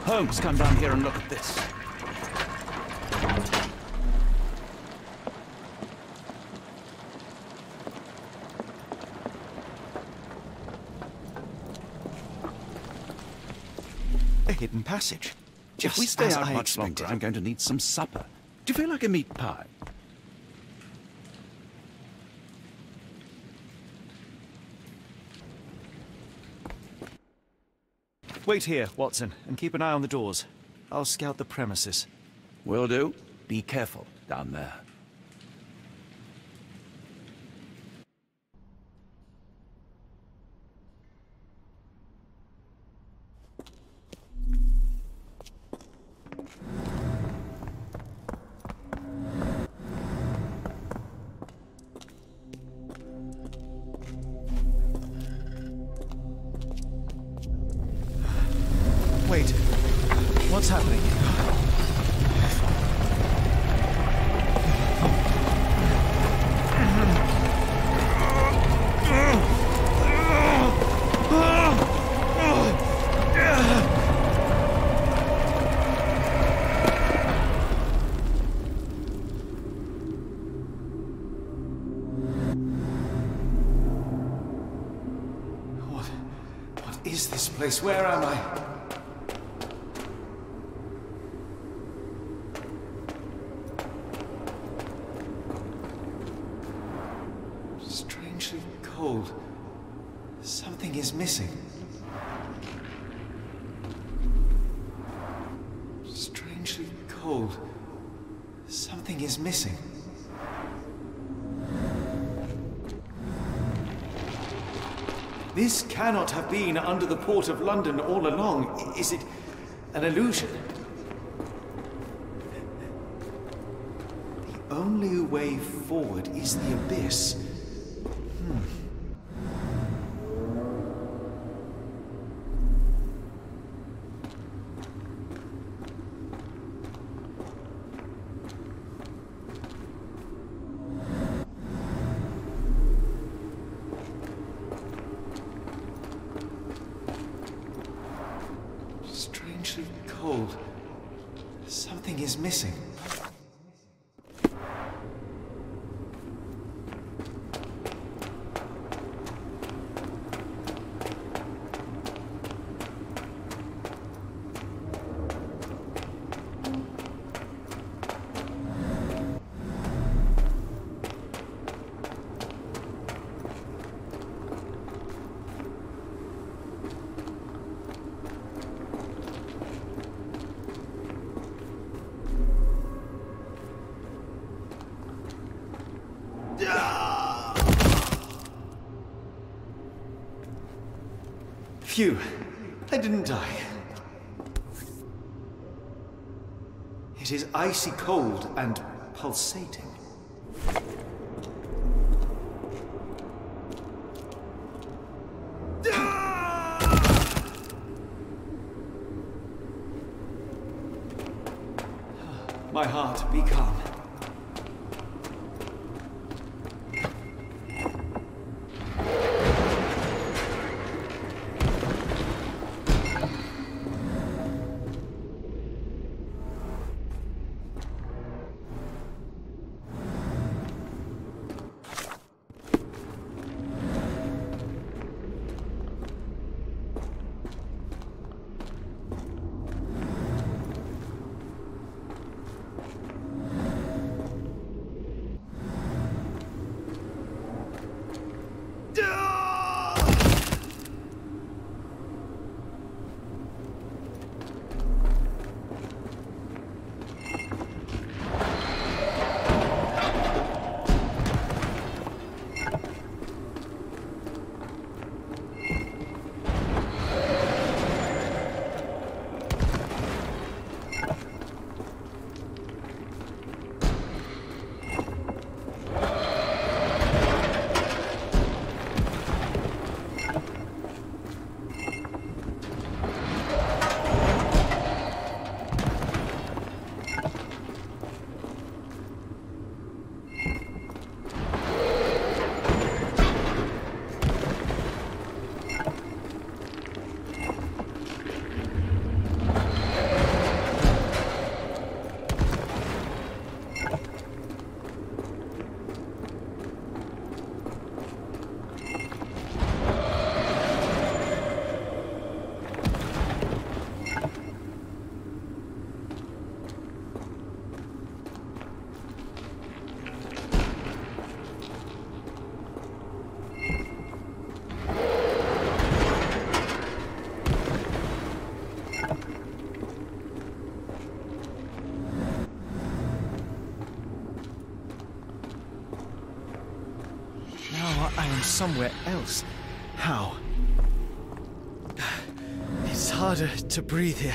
Holmes, come down here and look at this. A hidden passage. If we Just stay as out I much longer, expected. I'm going to need some supper. Do you feel like a meat pie? Wait here, Watson, and keep an eye on the doors. I'll scout the premises. Will do. Be careful down there. Wait. What's happening? What is this place? Where am I? Strangely cold. Something is missing. Strangely cold. Something is missing. This cannot have been under the port of London all along. Is it an illusion? The only way forward is the abyss. Strangely cold. Something is missing. Phew, I didn't die. It is icy cold and pulsating. My heart, be calm. Now I am somewhere else. How? It's harder to breathe here.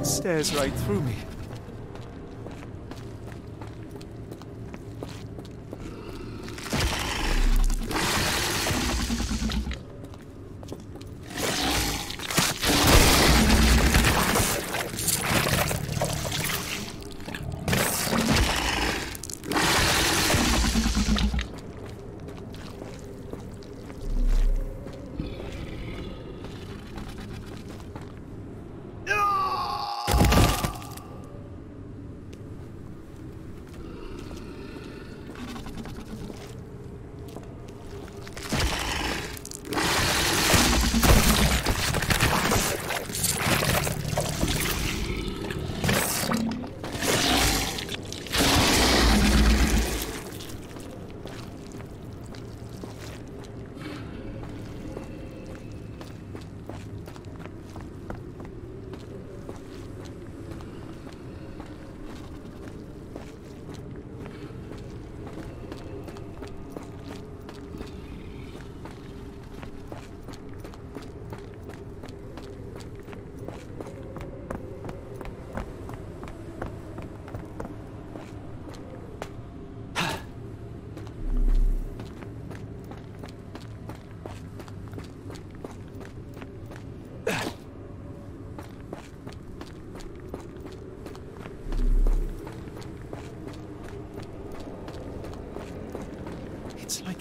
It stares right through me.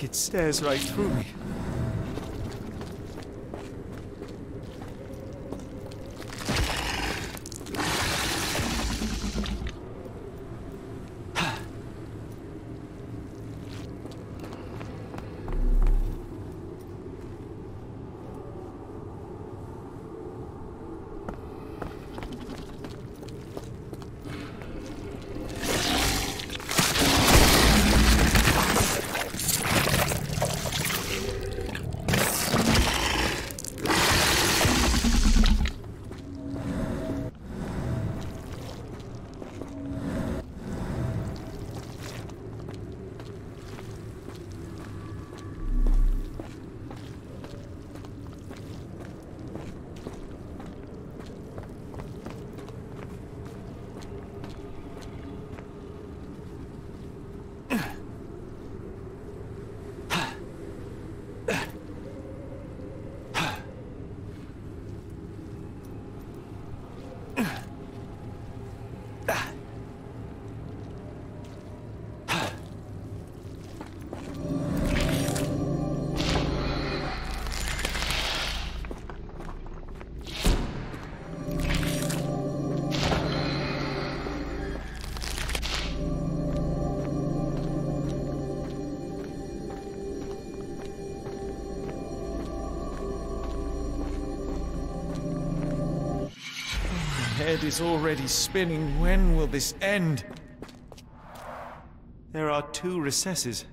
It stares right through me. head is already spinning. When will this end? There are 2 recesses.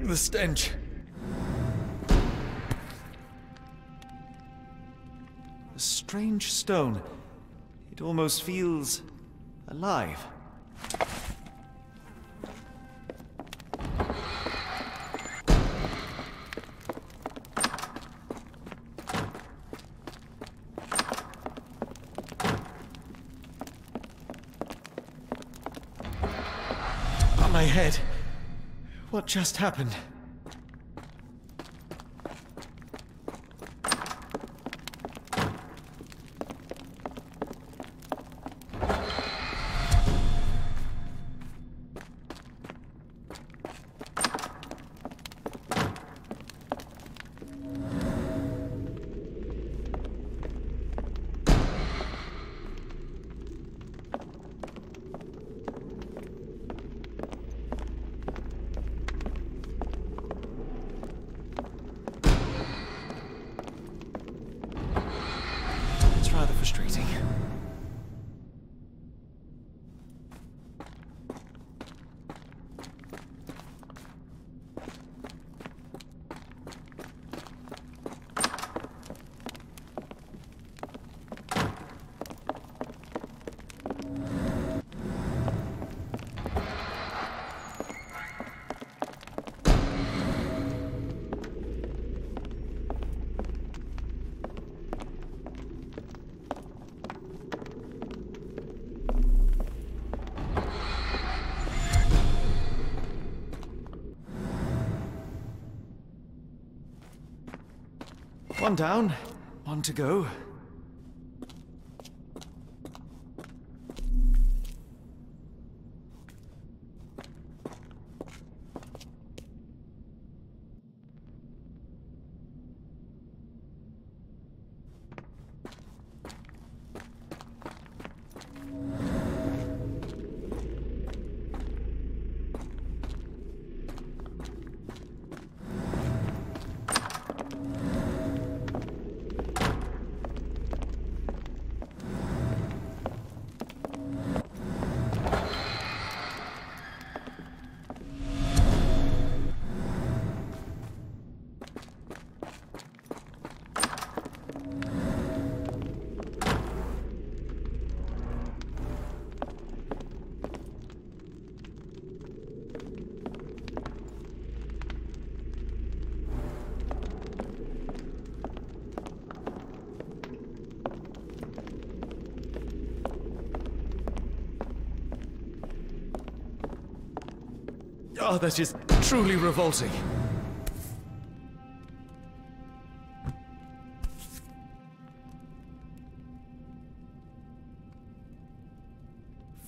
The stench. A strange stone. It almost feels alive. On my head. What just happened? Rather frustrating. One down, one to go. Oh, that is truly revolting.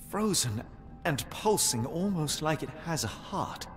Frozen and pulsing, almost like it has a heart.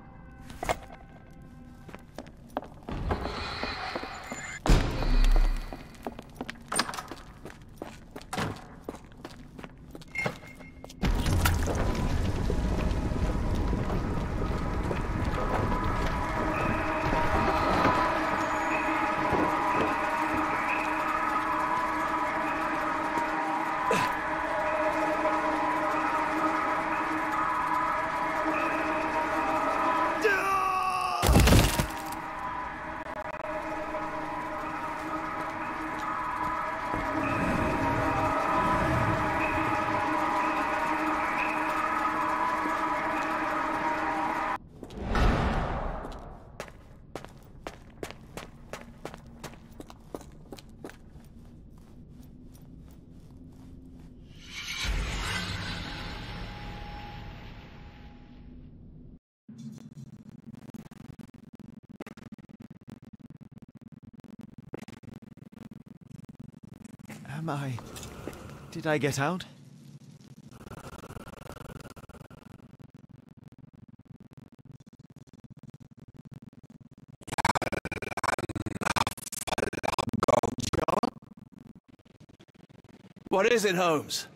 Did I get out? What is it, Holmes?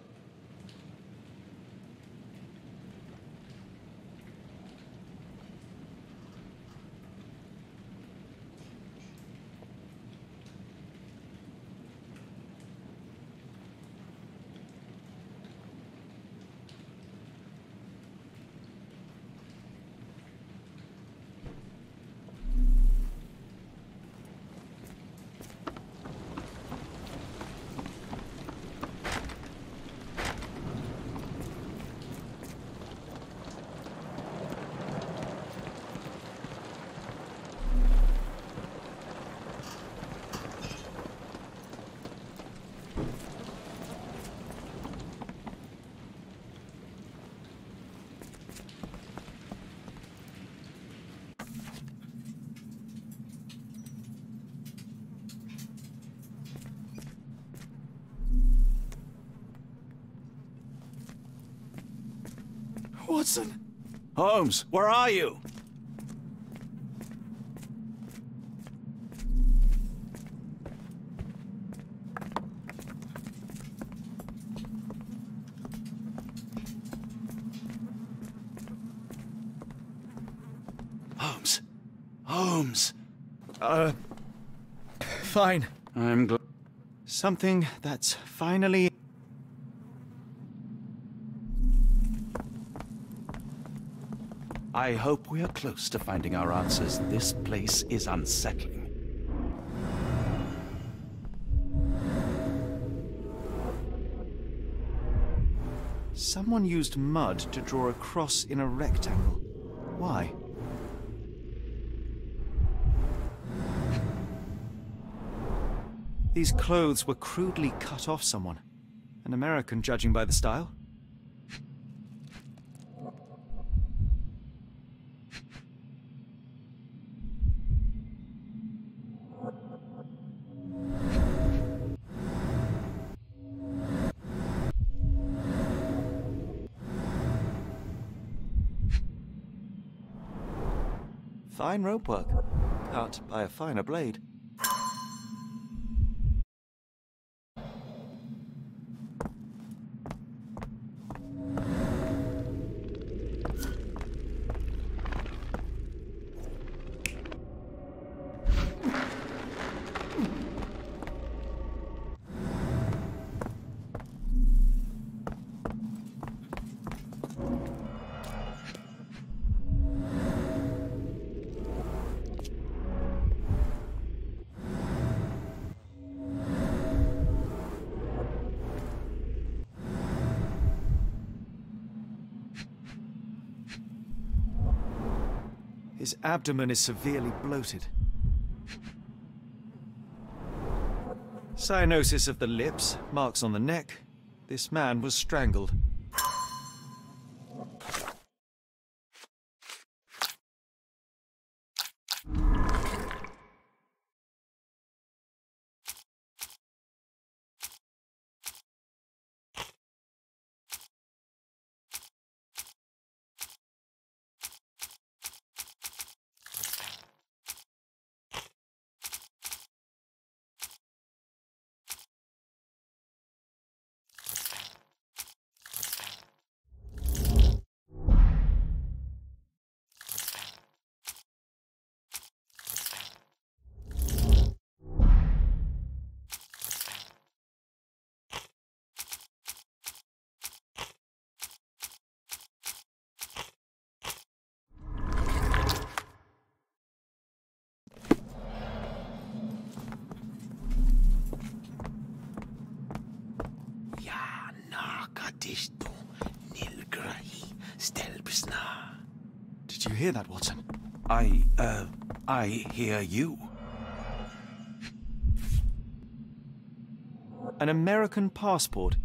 Watson! Holmes, where are you? Holmes. Holmes. Fine. I'm glad. Something that's finally... I hope we are close to finding our answers. This place is unsettling. Someone used mud to draw a cross in a rectangle. Why? These clothes were crudely cut off someone. An American, judging by the style. Fine rope work, cut by a finer blade. His abdomen is severely bloated. Cyanosis of the lips, marks on the neck. This man was strangled. Did you hear that, Watson? I hear you. An American passport.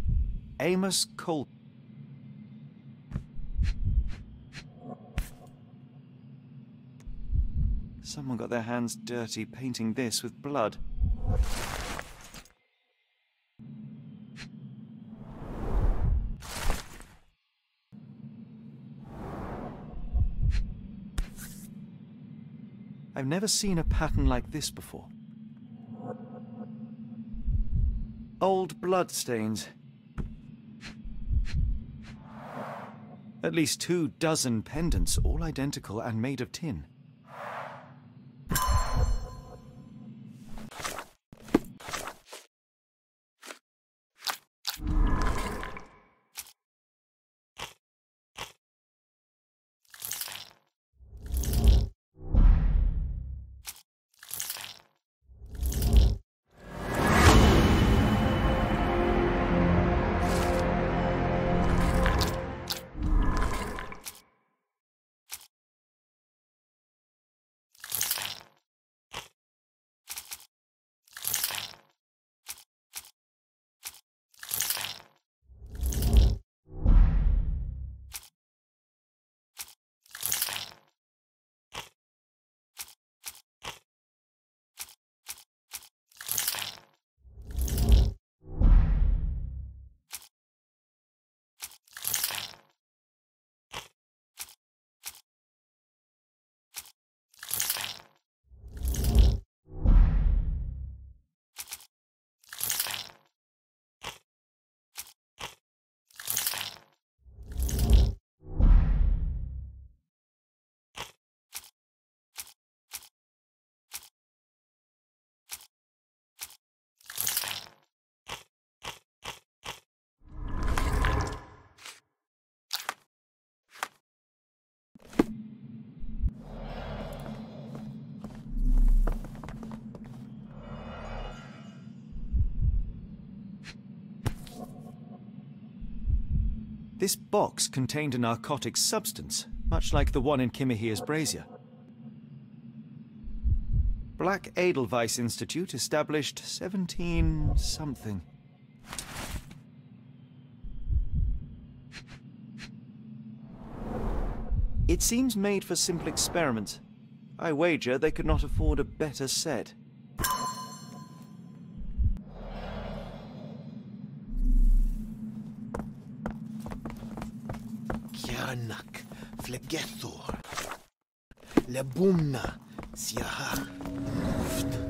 Amos Cole. Someone got their hands dirty painting this with blood. I've never seen a pattern like this before. Old blood stains. At least 24 pendants, all identical and made of tin. This box contained a narcotic substance, much like the one in Kimihir's brazier. Black Edelweiss Institute, established 17-something. It seems made for simple experiments. I wager they could not afford a better set. Kianak, Flegethor, Lebumna, Siaha, Nguft.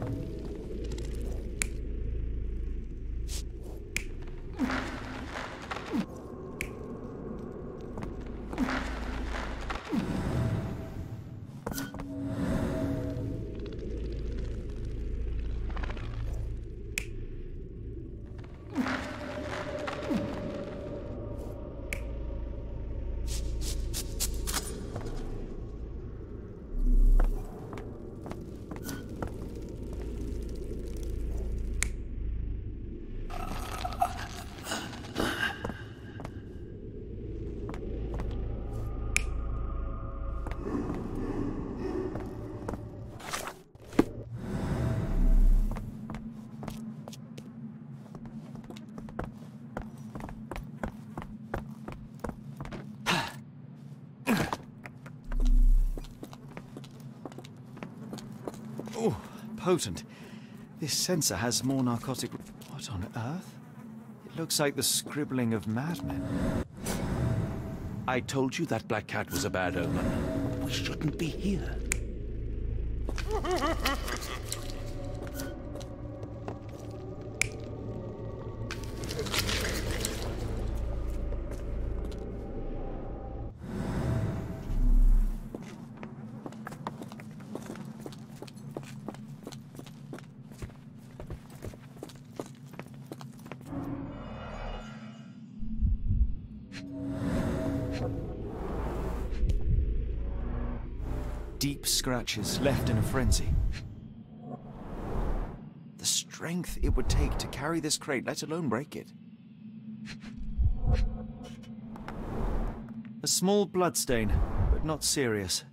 Oh, potent. This sensor has more narcotic... What on earth? It looks like the scribbling of madmen. I told you that black cat was a bad omen. We shouldn't be here. Deep scratches left in a frenzy. The strength it would take to carry this crate, let alone break it. A small bloodstain, but not serious.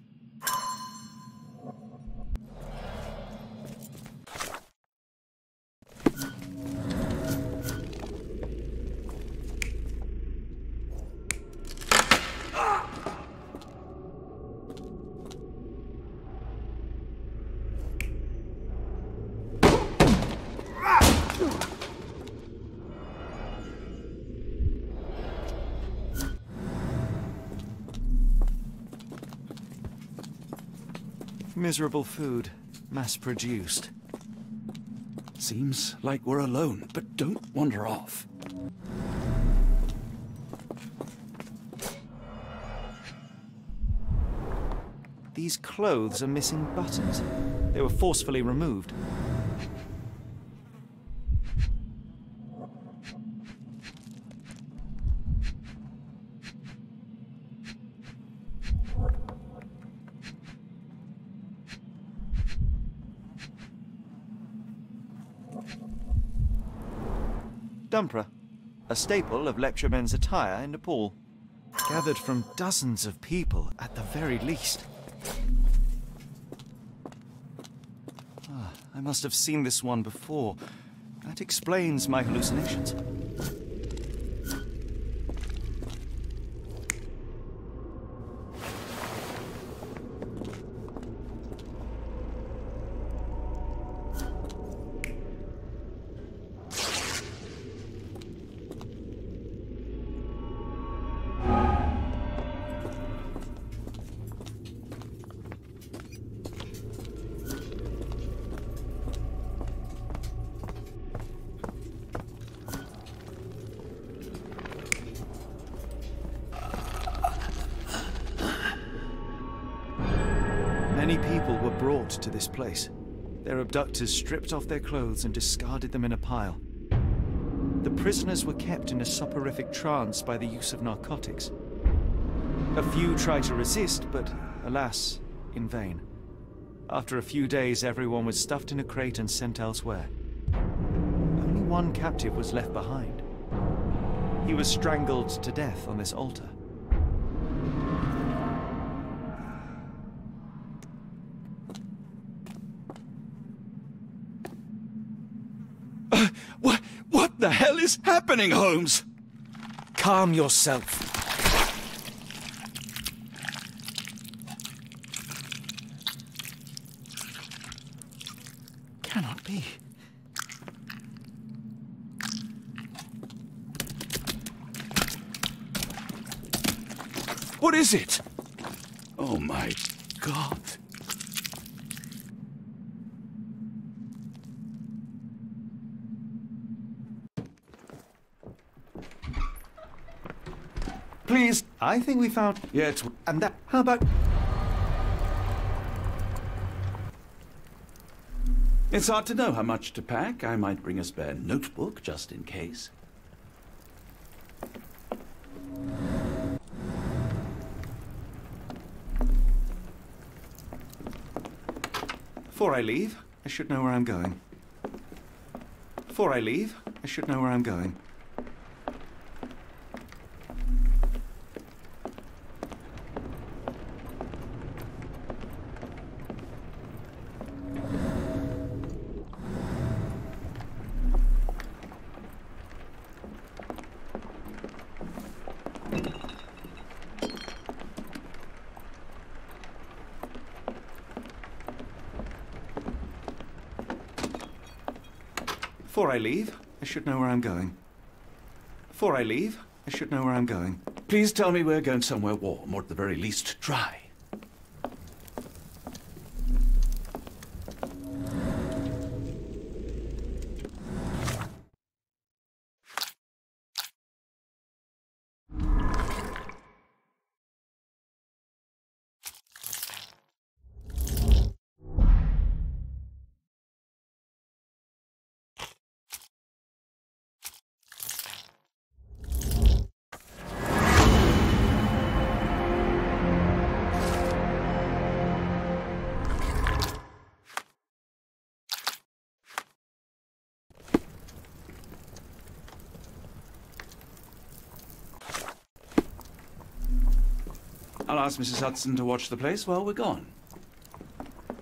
Miserable food, mass-produced. Seems like we're alone, but don't wander off. These clothes are missing buttons. They were forcefully removed. Dumpra, a staple of lecturemen's attire in Nepal. Gathered from dozens of people, at the very least. I must have seen this one before. That explains my hallucinations. Many people were brought to this place. Their abductors stripped off their clothes and discarded them in a pile. The prisoners were kept in a soporific trance by the use of narcotics. A few tried to resist, but alas, in vain. After a few days, everyone was stuffed in a crate and sent elsewhere. Only one captive was left behind. He was strangled to death on this altar. What the hell is happening, Holmes? Calm yourself. Cannot be. What is it? Oh my God. Please, I think we found... Yeah, and that... How about... It's hard to know how much to pack. I might bring a spare notebook, just in case. Before I leave, I should know where I'm going. Before I leave, I should know where I'm going. Before I leave, I should know where I'm going. Before I leave, I should know where I'm going. Please tell me we're going somewhere warm, or at the very least, dry. I'll ask Mrs. Hudson to watch the place while we're gone.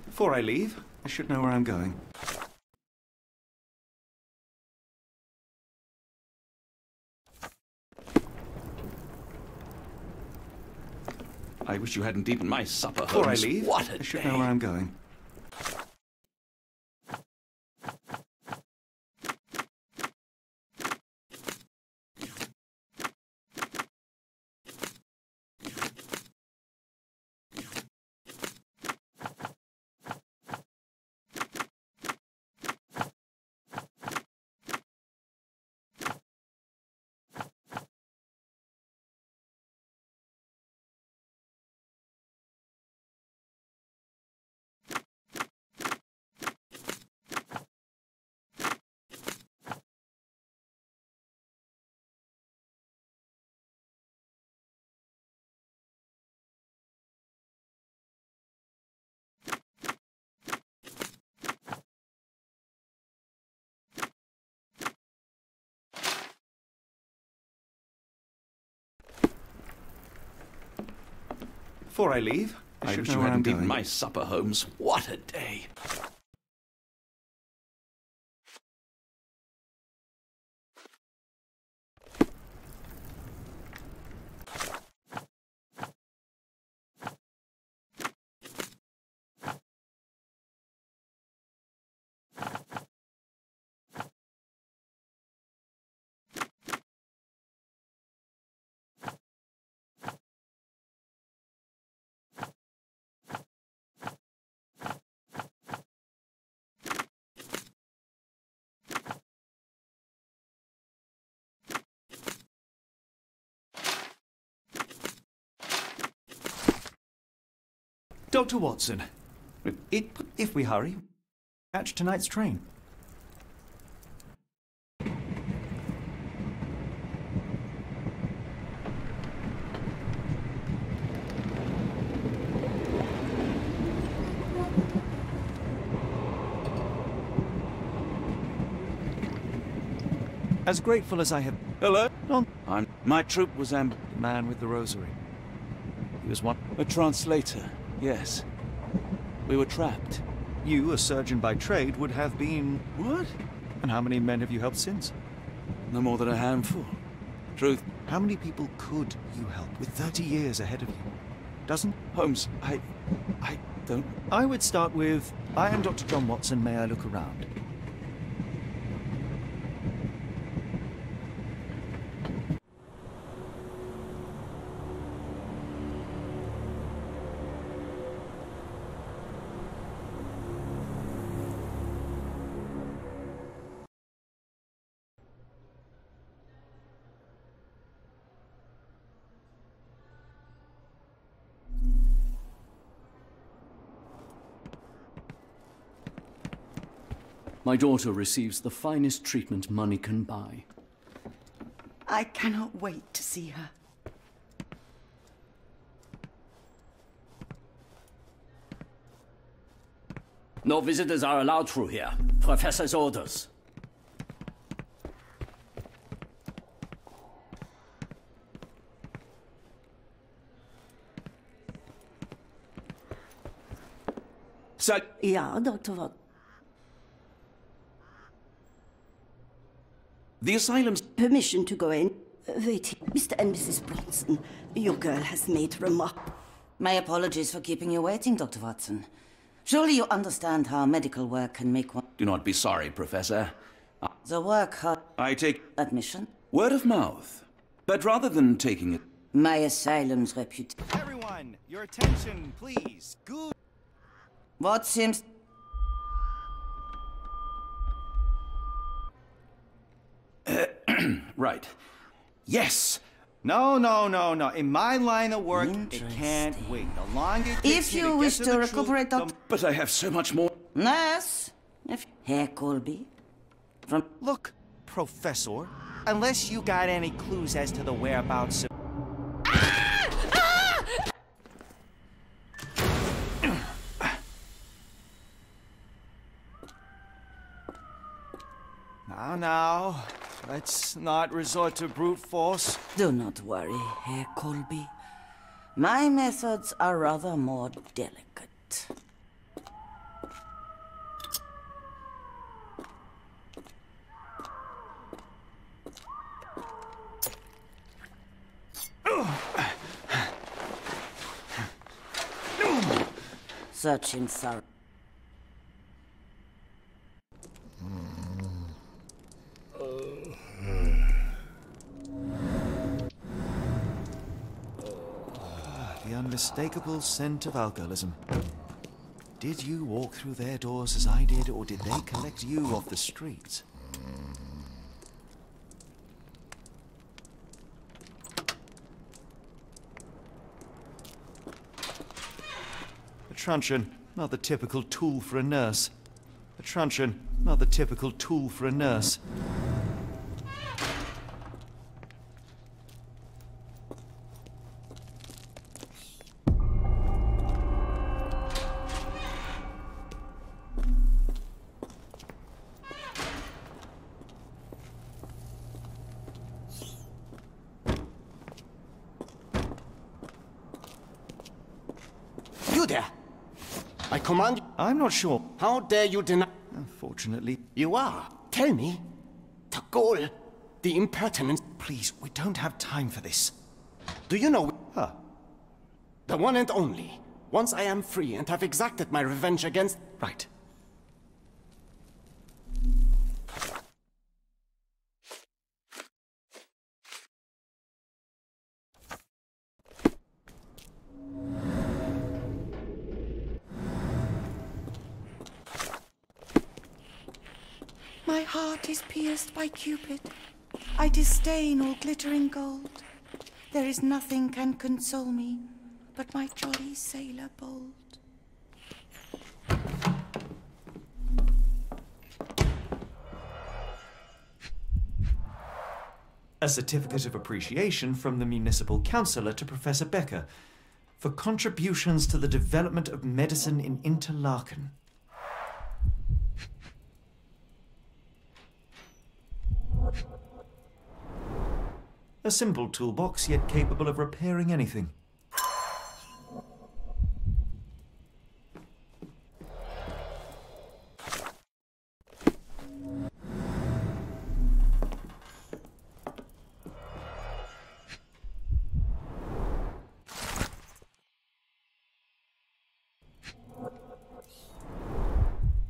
Before I leave, I should know where I'm going. I wish you hadn't eaten my supper, Holmes. Before I leave, what a I should day. know where I'm going. Before I leave, I should wish know you where I'm hadn't eaten going. my supper, Holmes. What a day. Dr. Watson, if we hurry, catch tonight's train. As grateful as I have... Hello? No. My troop was The man with the rosary. He was one... A translator, yes. We were trapped. You, a surgeon by trade, would have been... What? And how many men have you helped since? No more than a handful. Truth. How many people could you help with 30 years ahead of you? Doesn't? Holmes, I don't... I would start with, I am Dr. John Watson, may I look around? My daughter receives the finest treatment money can buy. I cannot wait to see her. No visitors are allowed through here. Professor's orders. So... Yeah, Dr. Watson. The asylum's... Permission to go in. Wait, Mr. and Mrs. Bronson. Your girl has made remark. My apologies for keeping you waiting, Dr. Watson. Surely you understand how medical work can make one... Do not be sorry, Professor. The work hard... I take... Admission? Word of mouth. But rather than taking it... My asylum's reputation... Everyone, your attention, please. Good. What seems... Right. Yes! No. In my line of work, it can't wait. The longer it takes If me you to wish get to the recuperate, truth, Dr. But I have so much more... Nurse? Herr Colby? From... Look, Professor, unless you got any clues as to the whereabouts of... Now, let's not resort to brute force. Do not worry, Herr Colby. My methods are rather more delicate. Searching sorrow. The unmistakable scent of alcoholism. Did you walk through their doors as I did, or did they collect you off the streets? A truncheon, not the typical tool for a nurse. A truncheon, not the typical tool for a nurse. You there! I command you. I'm not sure. How dare you deny? Unfortunately. You are. Tell me. The goal. The impertinence. Please, we don't have time for this. Do you know? Huh. The one and only. Once I am free and have exacted my revenge against... Right. My heart is pierced by Cupid. I disdain all glittering gold. There is nothing can console me but my jolly sailor bold. A certificate of appreciation from the municipal councillor to Professor Becker for contributions to the development of medicine in Interlaken. A simple toolbox, yet capable of repairing anything.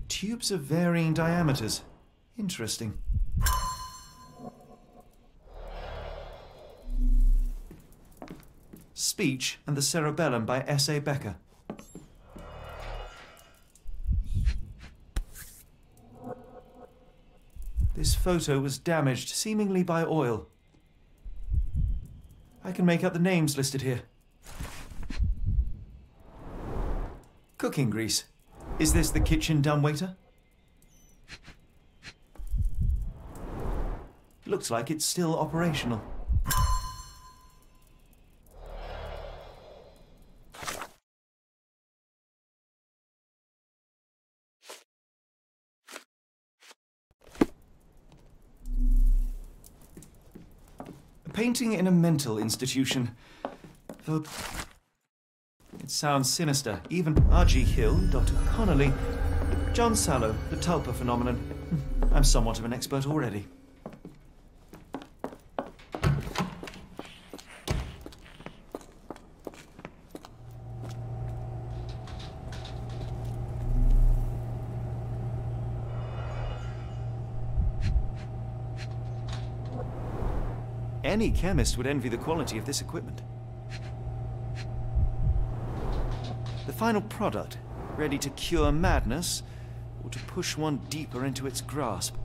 Tubes of varying diameters. Interesting. Speech and the Cerebellum by S.A. Becker. This photo was damaged, seemingly by oil. I can make out the names listed here. Cooking grease. Is this the kitchen dumbwaiter? Looks like it's still operational. A painting in a mental institution. It sounds sinister. Even R.G. Hill, Dr. Connolly, John Sallow, the Tulpa phenomenon. I'm somewhat of an expert already. Any chemist would envy the quality of this equipment. The final product, ready to cure madness, or to push one deeper into its grasp.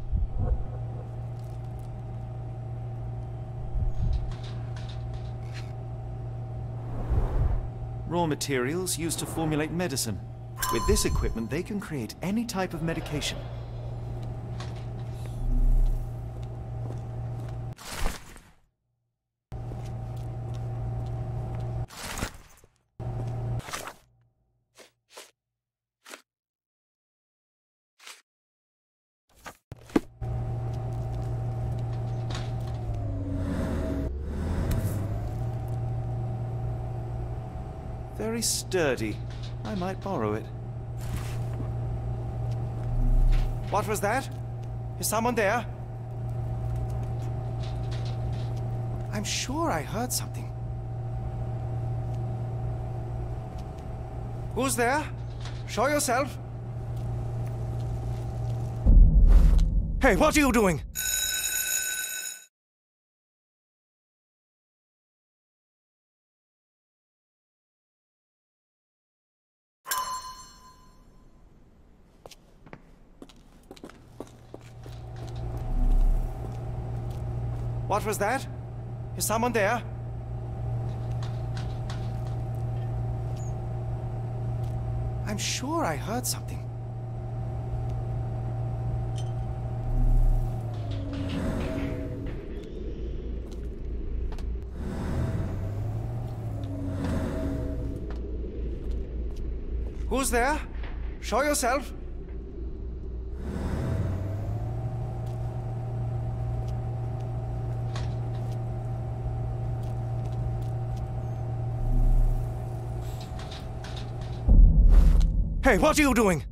Raw materials used to formulate medicine. With this equipment, they can create any type of medication. very sturdy. I might borrow it. What was that? Is someone there? I'm sure I heard something. Who's there? Show yourself. Hey, what are you doing? What was that? Is someone there? I'm sure I heard something. Who's there? Show yourself. Hey, what are you doing?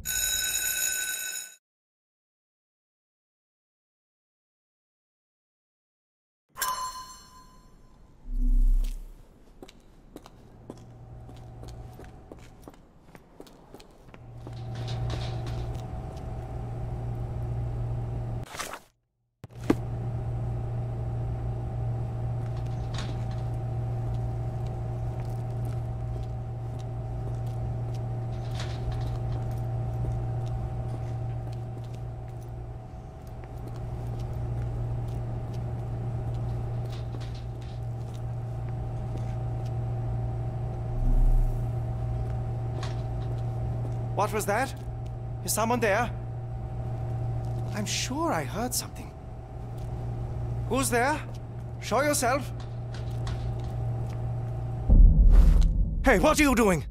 What was that? Is someone there? I'm sure I heard something. Who's there? Show yourself. Hey, what are you doing?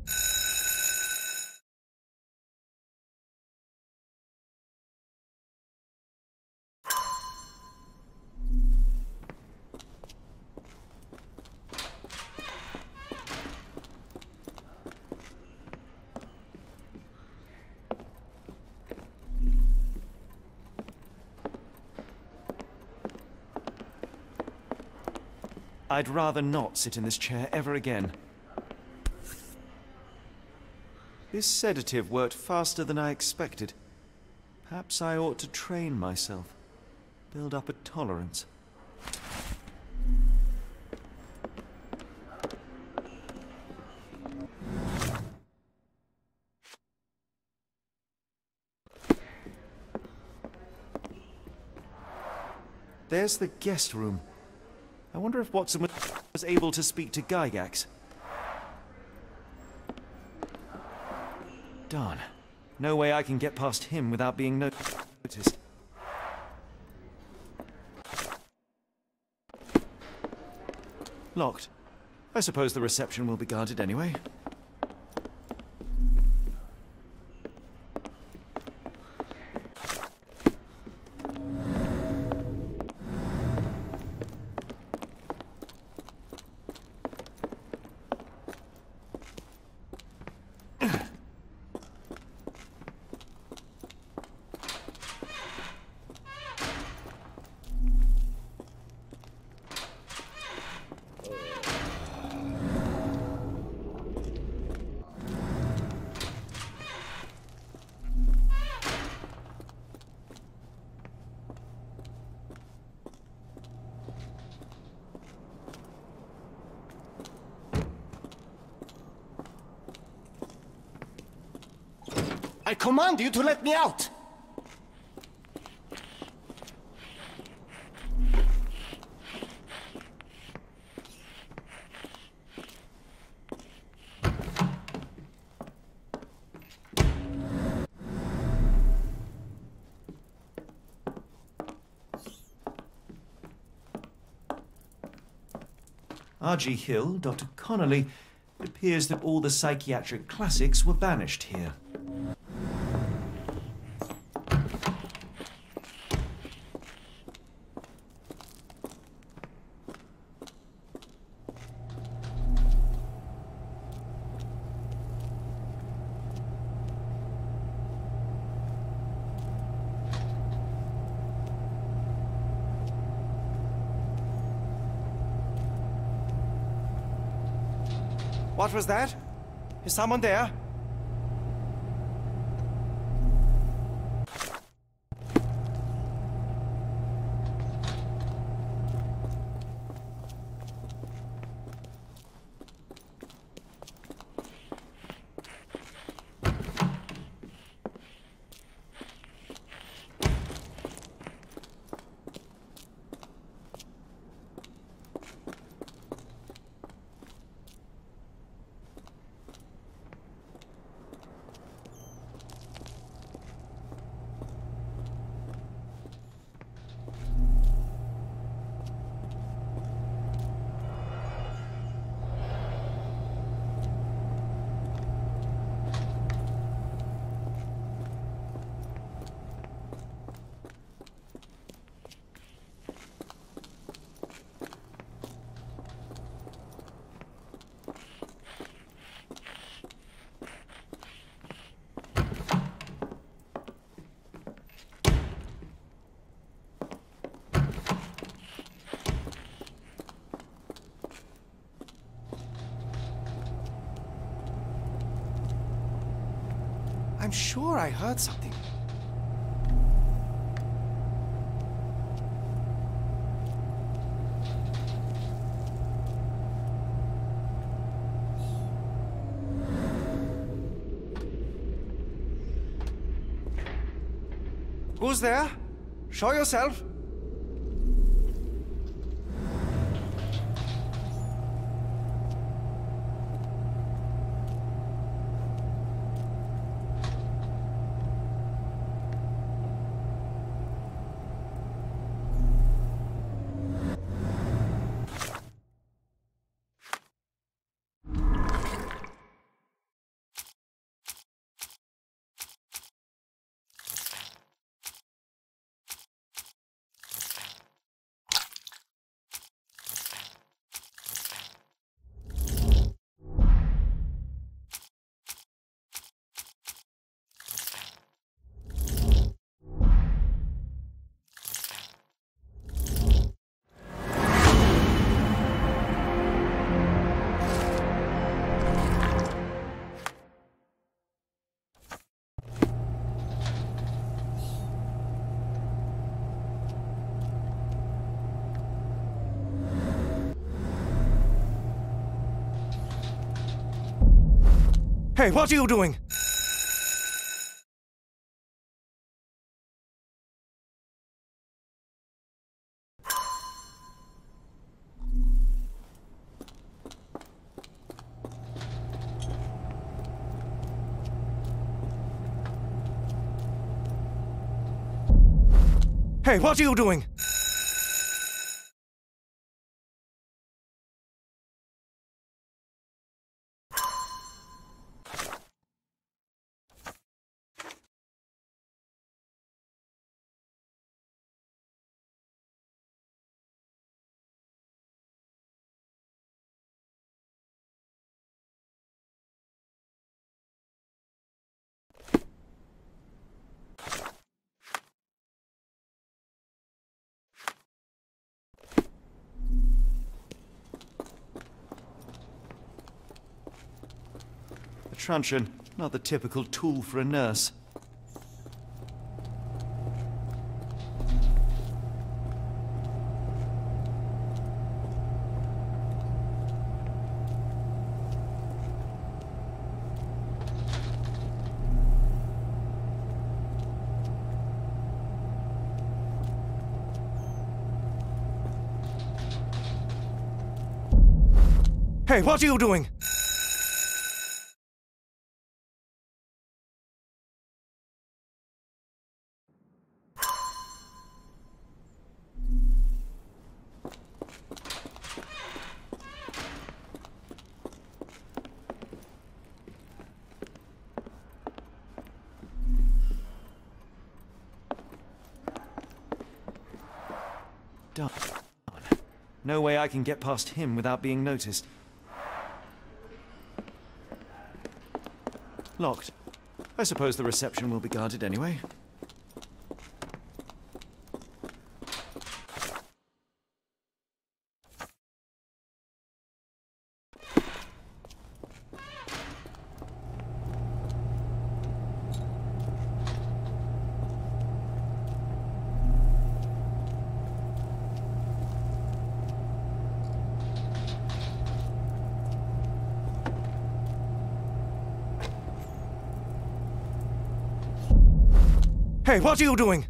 I'd rather not sit in this chair ever again. This sedative worked faster than I expected. Perhaps I ought to train myself, build up a tolerance. There's the guest room. I wonder if Watson was able to speak to Gygax. Darn. No way I can get past him without being noticed. Locked. I suppose the reception will be guarded anyway. I command you to let me out! R.G. Hill, Dr. Connolly. It appears that all the psychiatric classics were banished here. What was that? Is someone there? I'm sure I heard something. Who's there? Show yourself. Hey, what are you doing? Hey, what are you doing? Truncheon, not the typical tool for a nurse. Hey, what are you doing? Darn. No way I can get past him without being noticed. Locked. I suppose the reception will be guarded anyway. Hey, what are you doing?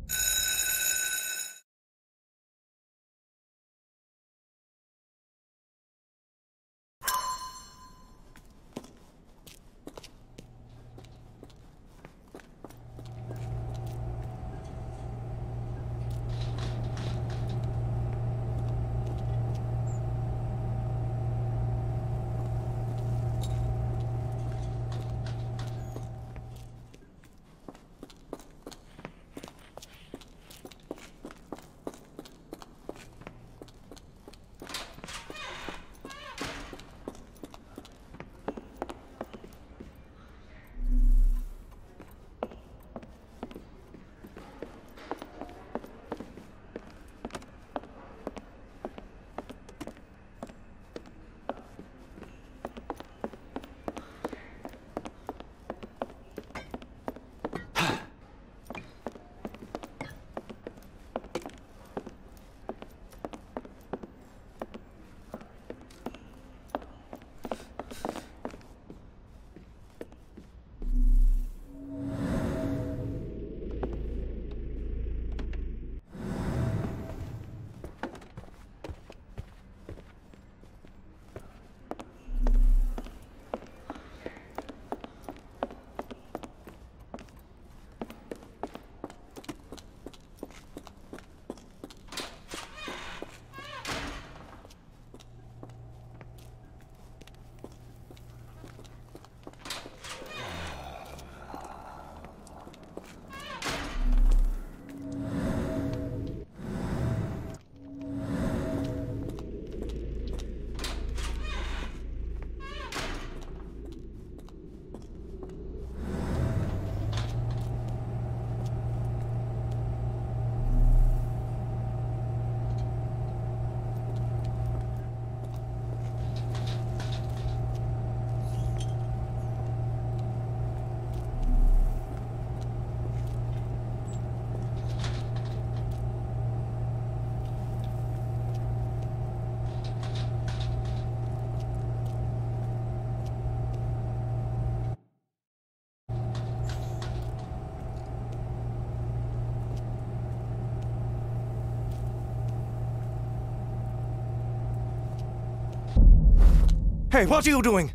Hey, what are you doing?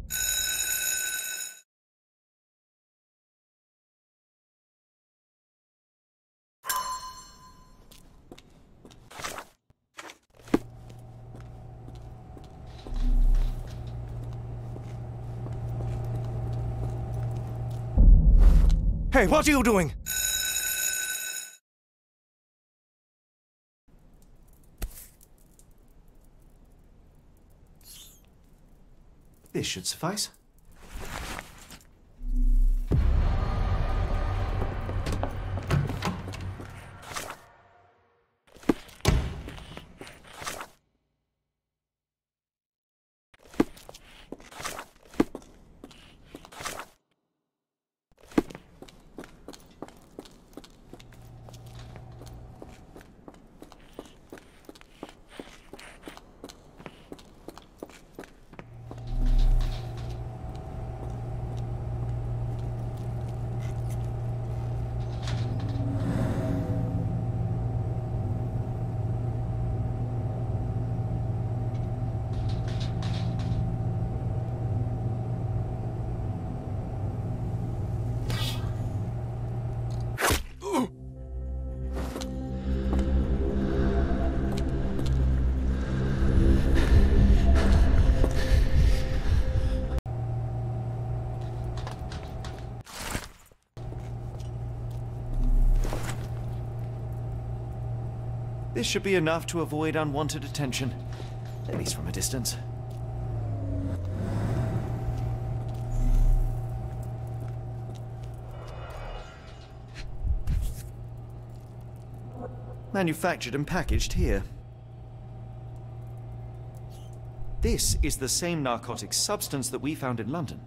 Hey, what are you doing? This should suffice. This should be enough to avoid unwanted attention, at least from a distance. Manufactured and packaged here. This is the same narcotic substance that we found in London.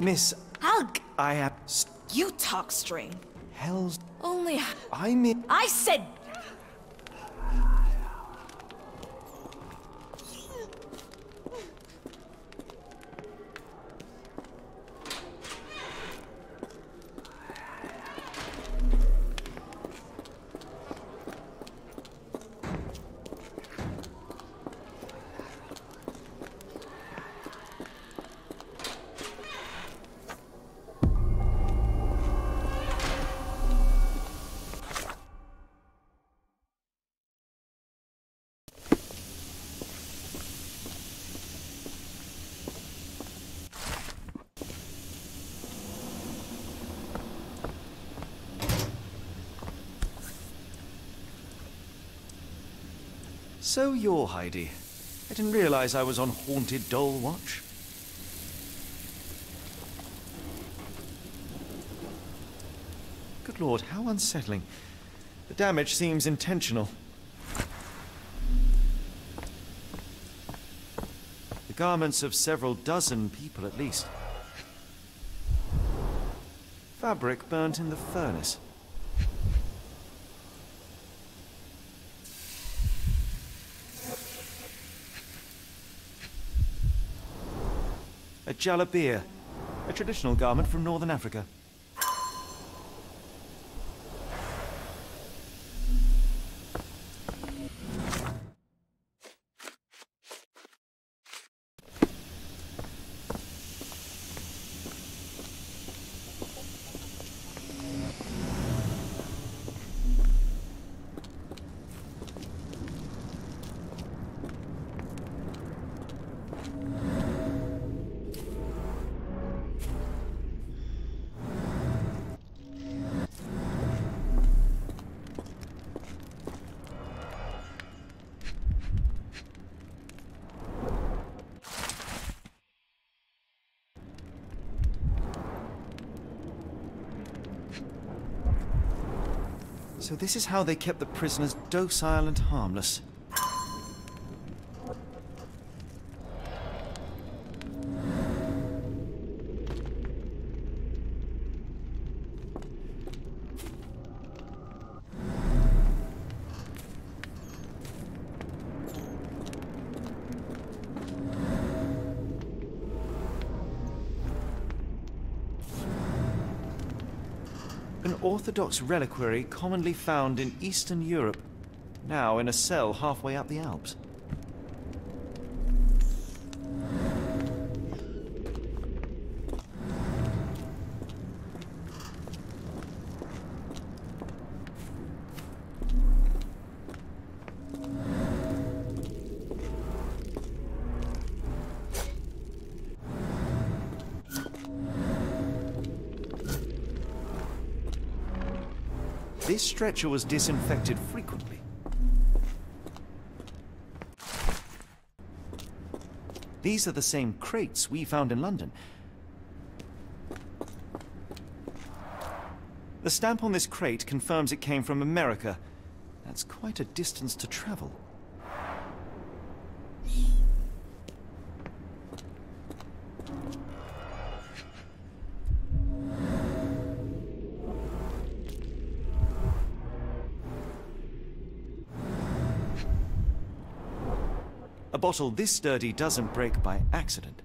Miss, Hug! I am... You talk straight. Hell's... Only... I mean... I said... So you're Heidi. I didn't realize I was on haunted doll watch. Good Lord, how unsettling. The damage seems intentional. The garments of several dozen people at least. Fabric burnt in the furnace. A jalabia, a traditional garment from northern Africa. So this is how they kept the prisoners docile and harmless. An Orthodox reliquary commonly found in Eastern Europe, now in a cell halfway up the Alps. This stretcher was disinfected frequently. These are the same crates we found in London. The stamp on this crate confirms it came from America. That's quite a distance to travel. A bottle this sturdy doesn't break by accident.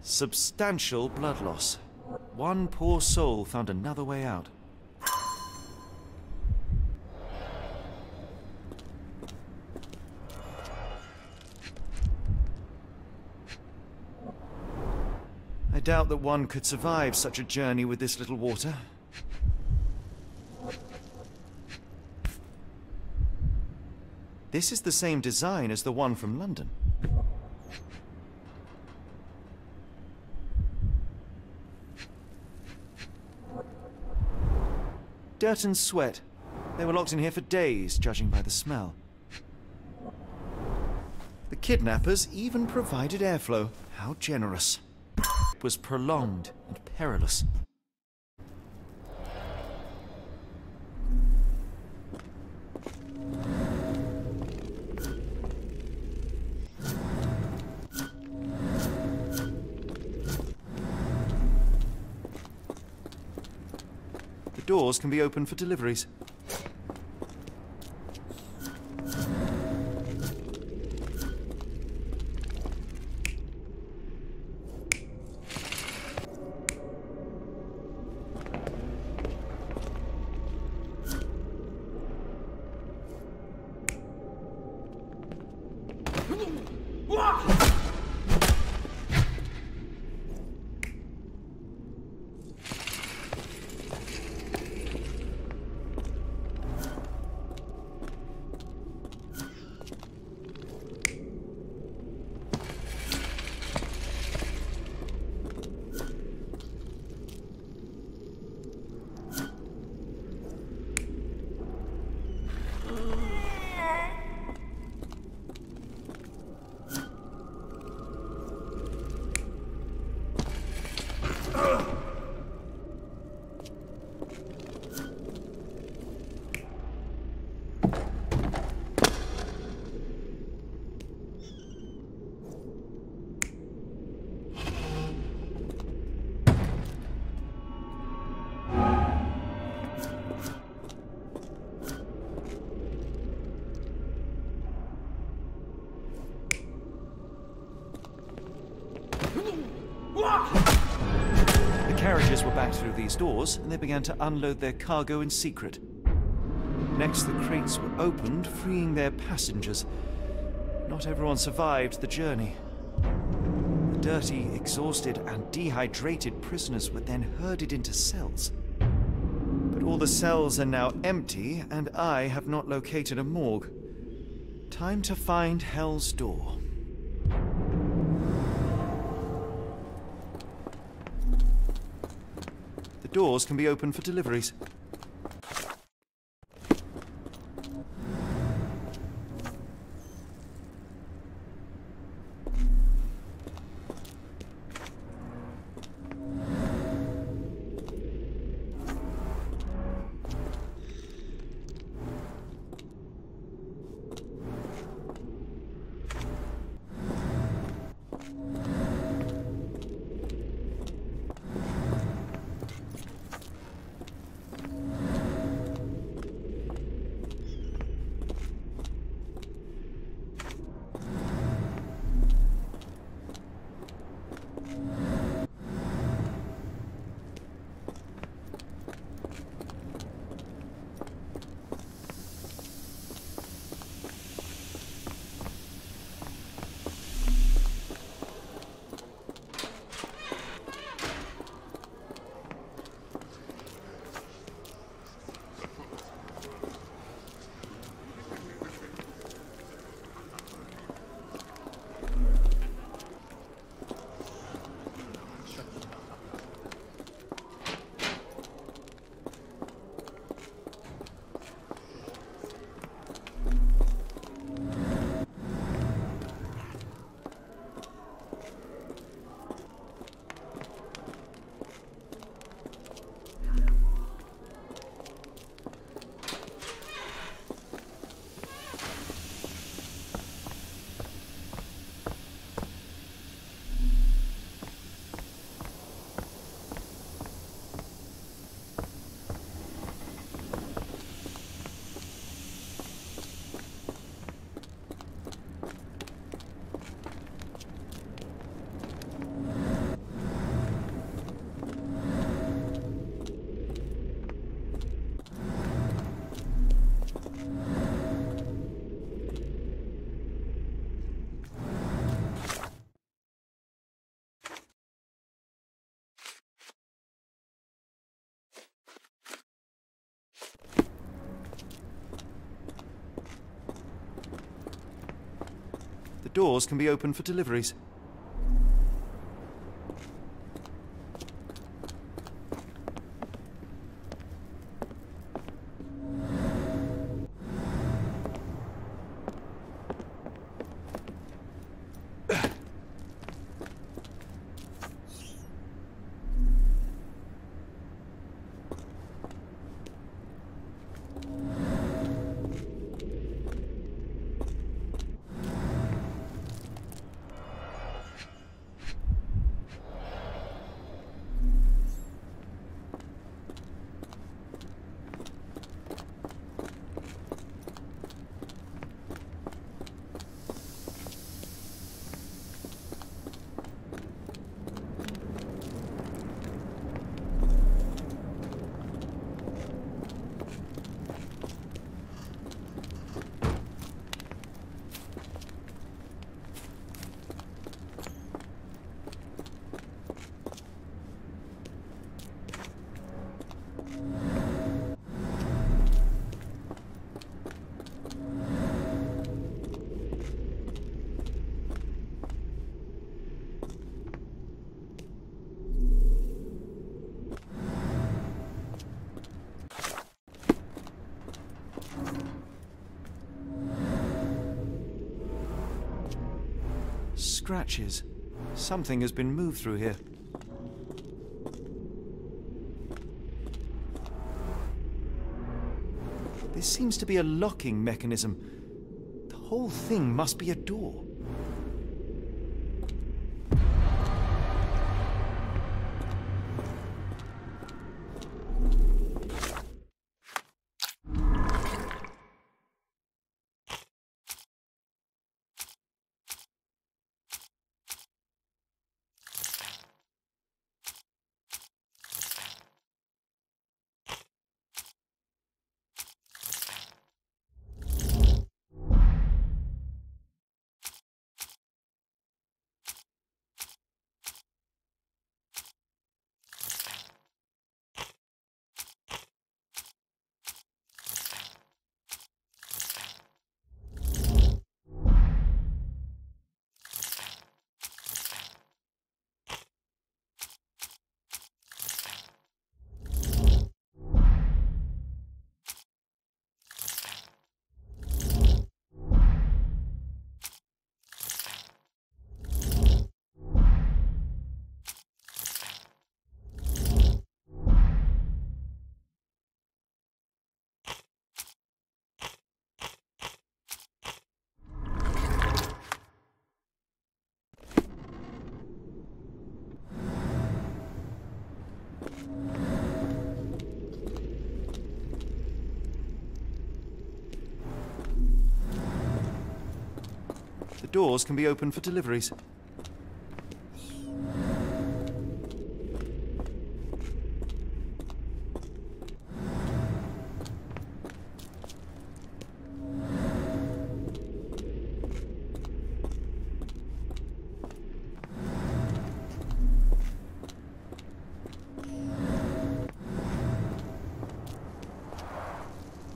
Substantial blood loss. One poor soul found another way out. I doubt that one could survive such a journey with this little water. This is the same design as the one from London. Dirt and sweat. They were locked in here for days, judging by the smell. The kidnappers even provided airflow. How generous. It was prolonged and perilous. doors can be opened for deliveries. The carriages were back through these doors, and they began to unload their cargo in secret. Next, the crates were opened, freeing their passengers. Not everyone survived the journey. The dirty, exhausted, and dehydrated prisoners were then herded into cells. But all the cells are now empty, and I have not located a morgue. Time to find Hell's Door. The doors can be opened for deliveries. The doors can be opened for deliveries. scratches. Something has been moved through here. This seems to be a locking mechanism. The whole thing must be a door. The doors can be opened for deliveries.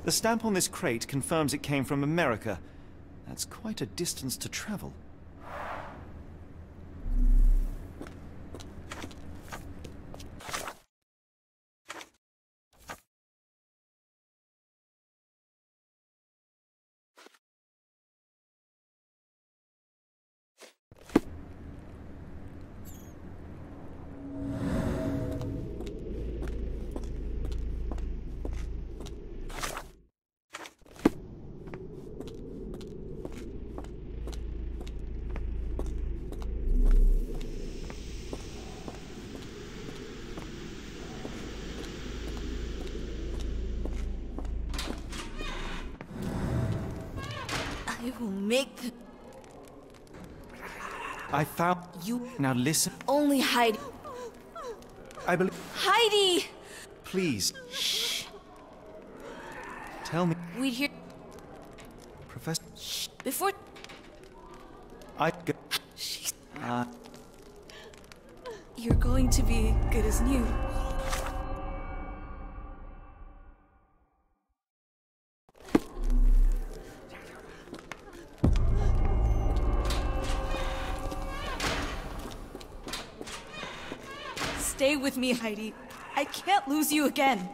The stamp on this crate confirms it came from America. That's quite a distance to travel. I will make the... I found... You... Now listen. Only Heidi. I believe... Heidi! Please. Shh. Tell me... We'd hear... Professor... Shh. Before... I go... She's... You're going to be good as new. Stay with me, Heidi. I can't lose you again.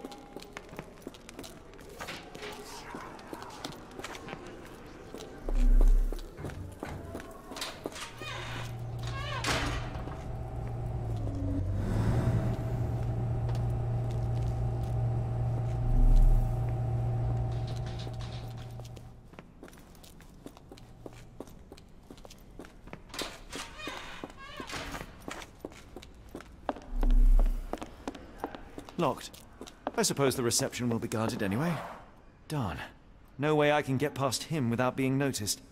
Locked. I suppose the reception will be guarded anyway. Darn. No way I can get past him without being noticed.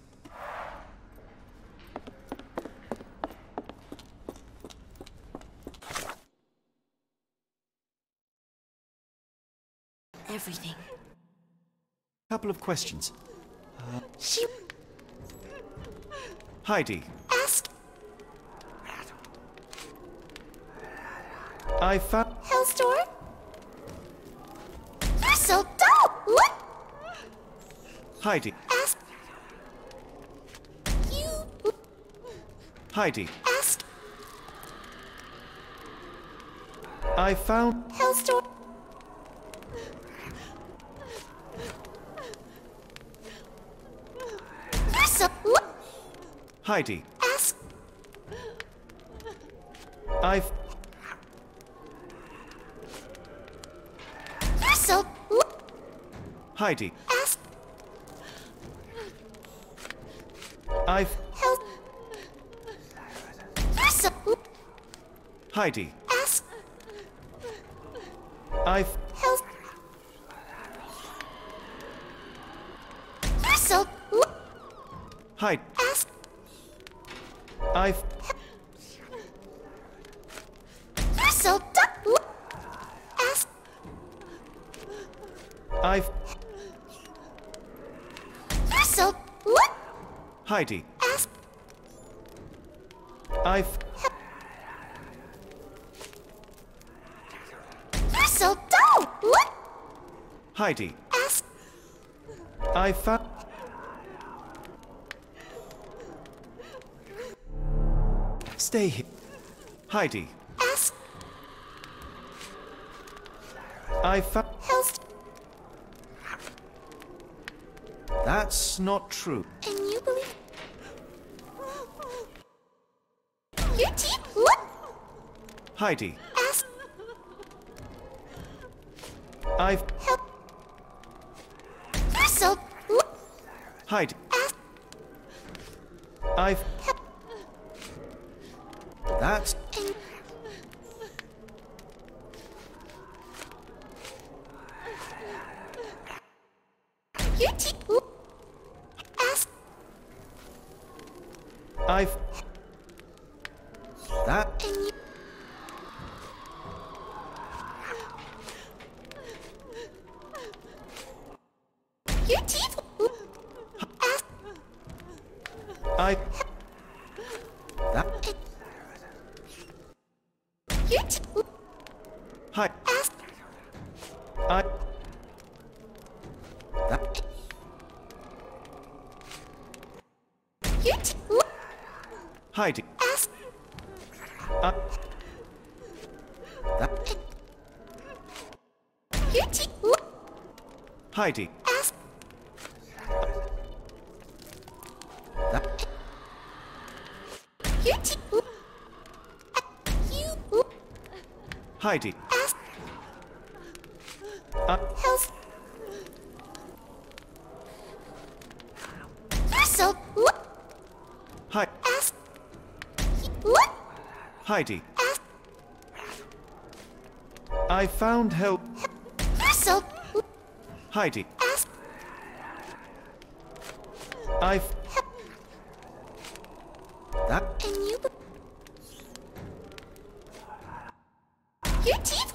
Everything. Couple of questions. She... Heidi. Ask... I found... Hellstorm? You're so dumb! What? Heidi. Ask... You... Heidi. Ask... I found... Hellstorm? You're so... What? Heidi. Ask... I've... So, Heidi. I've... so, Heidi. I've... so, Heidi. I've... so, I've... so, Heidi. I've... so, Heidi. I found... Stay here. Heidi. I found... That's not true. And you believe your teeth? What? Heidi. I've... So, Heidi. I've... That's... your teeth? I've... That... Your teeth? I... That... Your teeth? Hi... I... That... Your teeth? Heidi. That... Your teeth? Heidi. That... Your teeth? You? Heidi. So, Hi... what? Heidi. I found help. So, Heidi. I've... That... and you? Your teeth?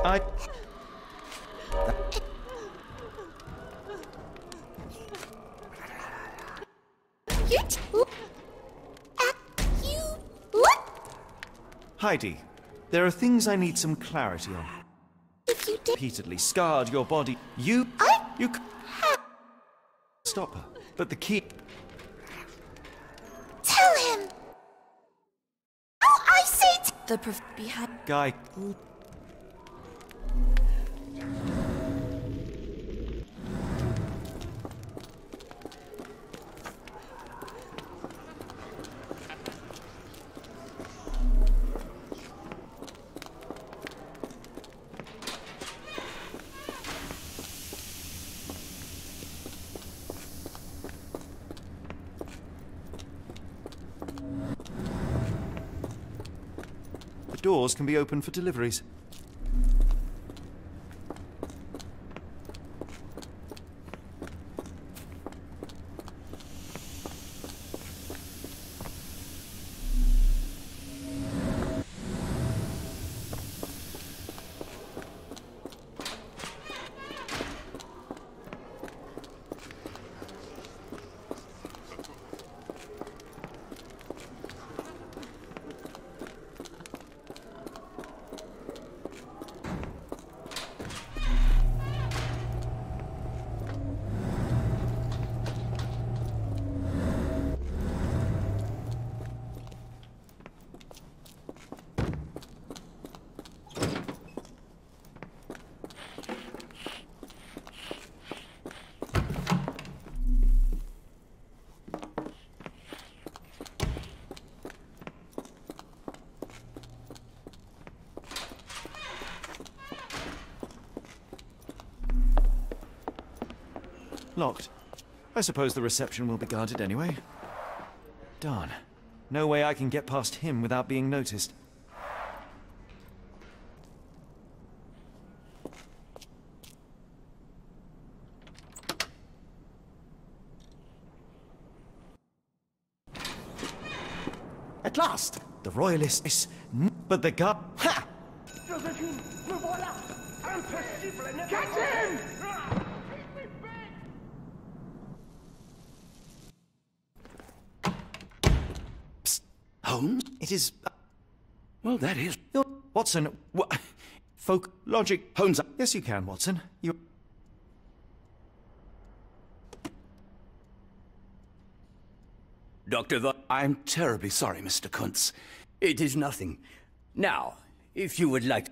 I... Your teeth? You? What? Heidi, there are things I need some clarity on. If you did... Repeatedly scarred your body. You... You... Stop her. But the key... Tell him! Oh, I say The behind... Guy... The doors can be opened for deliveries. Locked. I suppose the reception will be guarded anyway. Darn. No way I can get past him without being noticed. At last! The Royalists... But the guard... Ha! Josephine, me voilà! Impossible! Get him! Psst. Holmes? It is... Well, that is... Watson, what... Folk... Logic... Holmes... Yes, you can, Watson. You... Dr. I'm terribly sorry, Mr. Kuntz. It is nothing. Now, if you would like...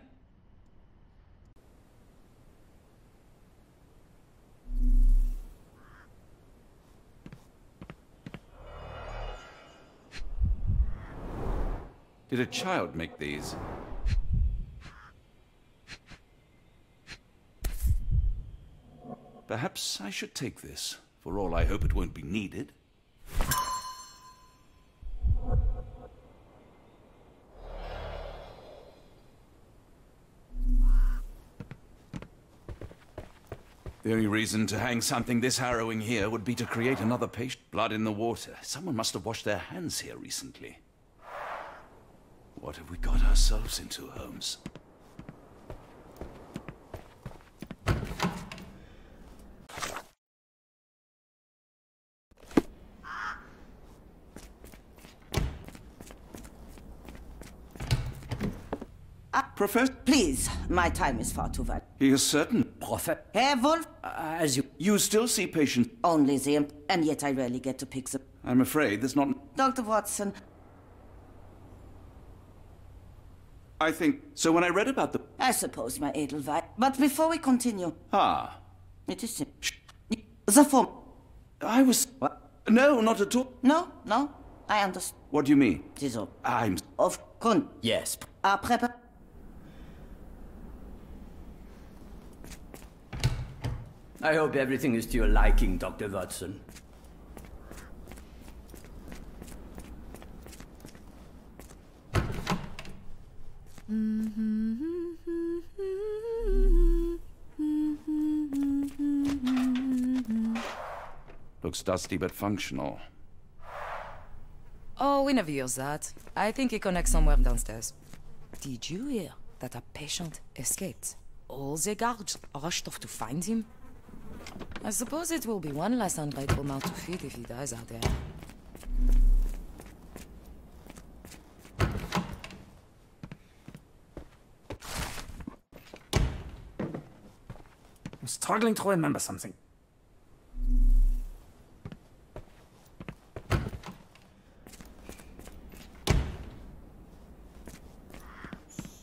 Did a child make these? Perhaps I should take this. For all I hope it won't be needed. The only reason to hang something this harrowing here would be to create another patient. Blood in the water. Someone must have washed their hands here recently. What have we got ourselves into, Holmes? Professor? Please, my time is far too valuable. He is certain. Prophet? Herr Wolf? As you... You still see patients? Only them, and yet I rarely get to pick them. I'm afraid there's not... Dr. Watson. I think... So when I read about the... I suppose, my Edelweiss. But before we continue... Ah. It is... The form... I was... What? No, not at all. No, I understand. What do you mean? It is all. I'm... Of course. Yes. Prepare... I hope everything is to your liking, Dr. Watson. Looks dusty but functional. Oh, we never use that. I think it connects somewhere downstairs. Did you hear that a patient escaped? All the guards rushed off to find him. I suppose it will be one less ungrateful mouth to feed if he dies out there. I'm struggling to remember something.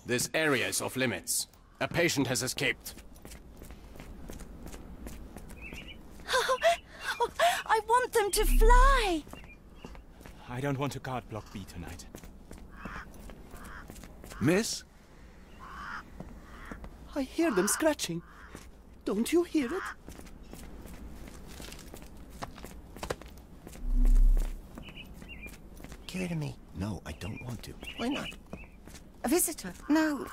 This area is off limits. A patient has escaped. I want them to fly! I don't want to guard Block B tonight. Miss? I hear them scratching. Don't you hear it? Give it to me. No, I don't want to. Why not? A visitor? No,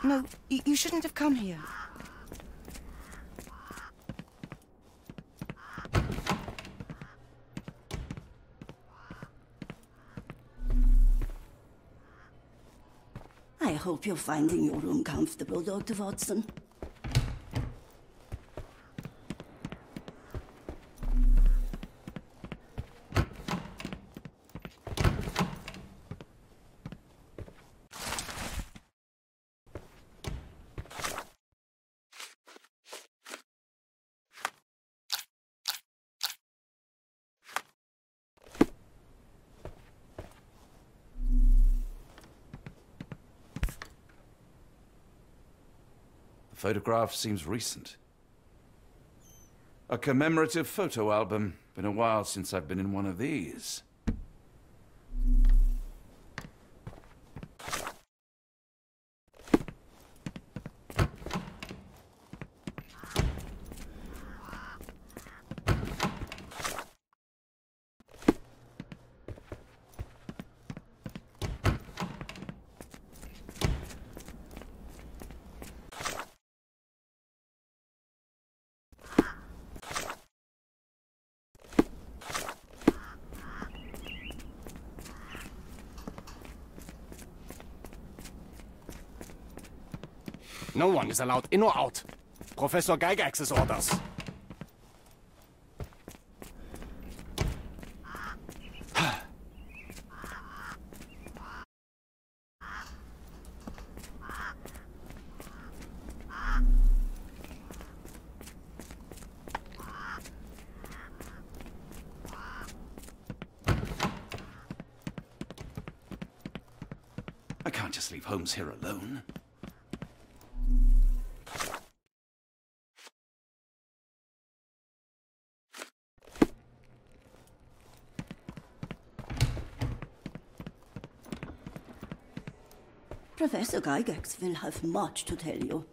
you shouldn't have come here. I hope you're finding your room comfortable, Dr. Watson. The photograph seems recent. A commemorative photo album. Been a while since I've been in one of these. No one is allowed in or out. Professor Gygax's orders. I can't just leave Holmes here alone. Professor Gygax will have much to tell you.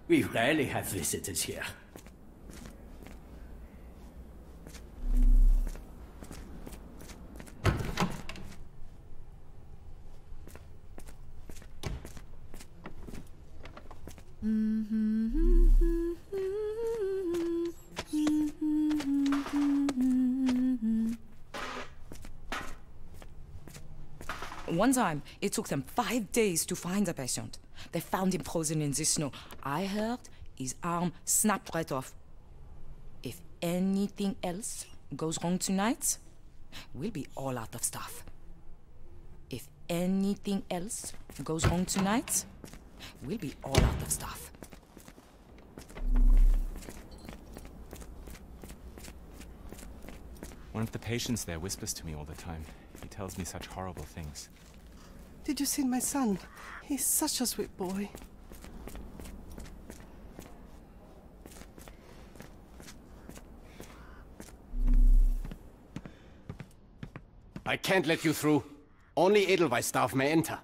We rarely have visitors here. One time, it took them 5 days to find the patient. They found him frozen in the snow. I heard his arm snapped right off. If anything else goes wrong tonight, we'll be all out of stuff. If anything else goes wrong tonight, we'll be all out of stuff. One of the patients there whispers to me all the time. He tells me such horrible things. Did you see my son? He's such a sweet boy. I can't let you through. Only Edelweiss staff may enter.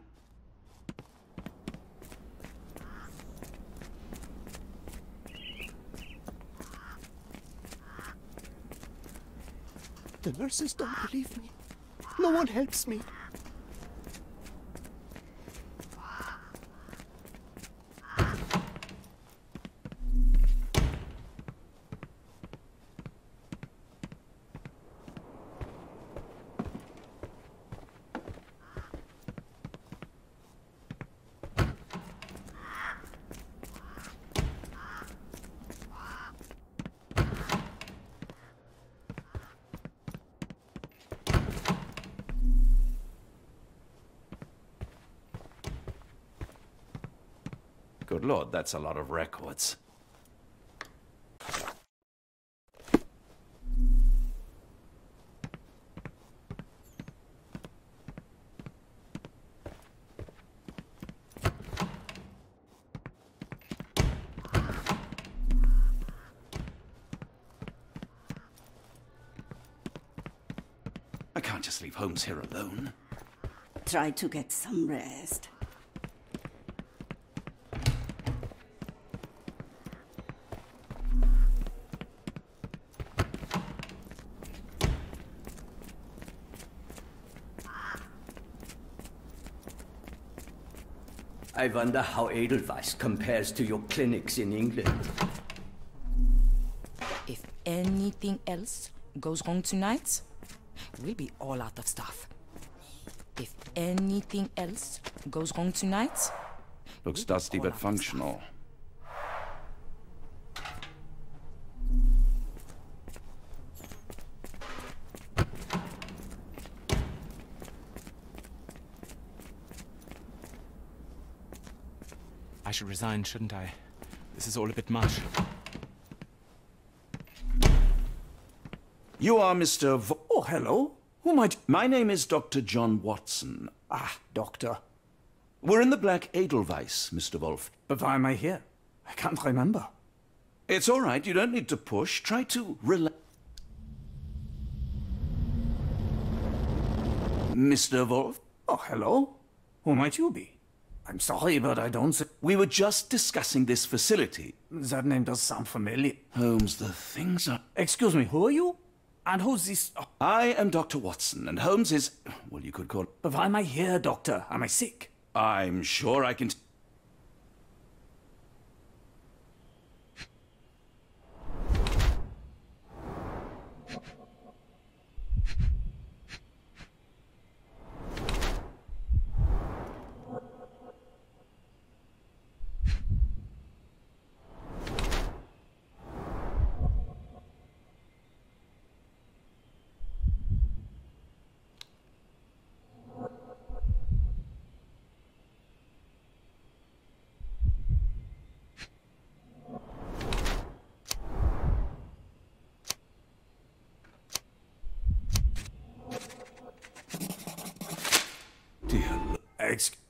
The nurses don't believe me. No one helps me. Good Lord, that's a lot of records. I can't just leave Holmes here alone. Try to get some rest. I wonder how Edelweiss compares to your clinics in England. If anything else goes wrong tonight, we'll be all out of stuff. If anything else goes wrong tonight... Looks dusty but functional. I should resign, shouldn't I? This is all a bit much. You are Mr. Oh, hello. Who might... My name is Dr. John Watson. Ah, doctor. We're in the Black Edelweiss, Mr. Wolf. But why am I here? I can't remember. It's all right. You don't need to push. Try to relax. Mr. Wolf? Oh, hello. Who might you be? I'm sorry, but I don't... We were just discussing this facility. That name does sound familiar. Holmes, the things are... Excuse me, who are you? And who's this... Oh. I am Dr. Watson, and Holmes is... Well, you could call... But why am I here, doctor? Am I sick? I'm sure I can...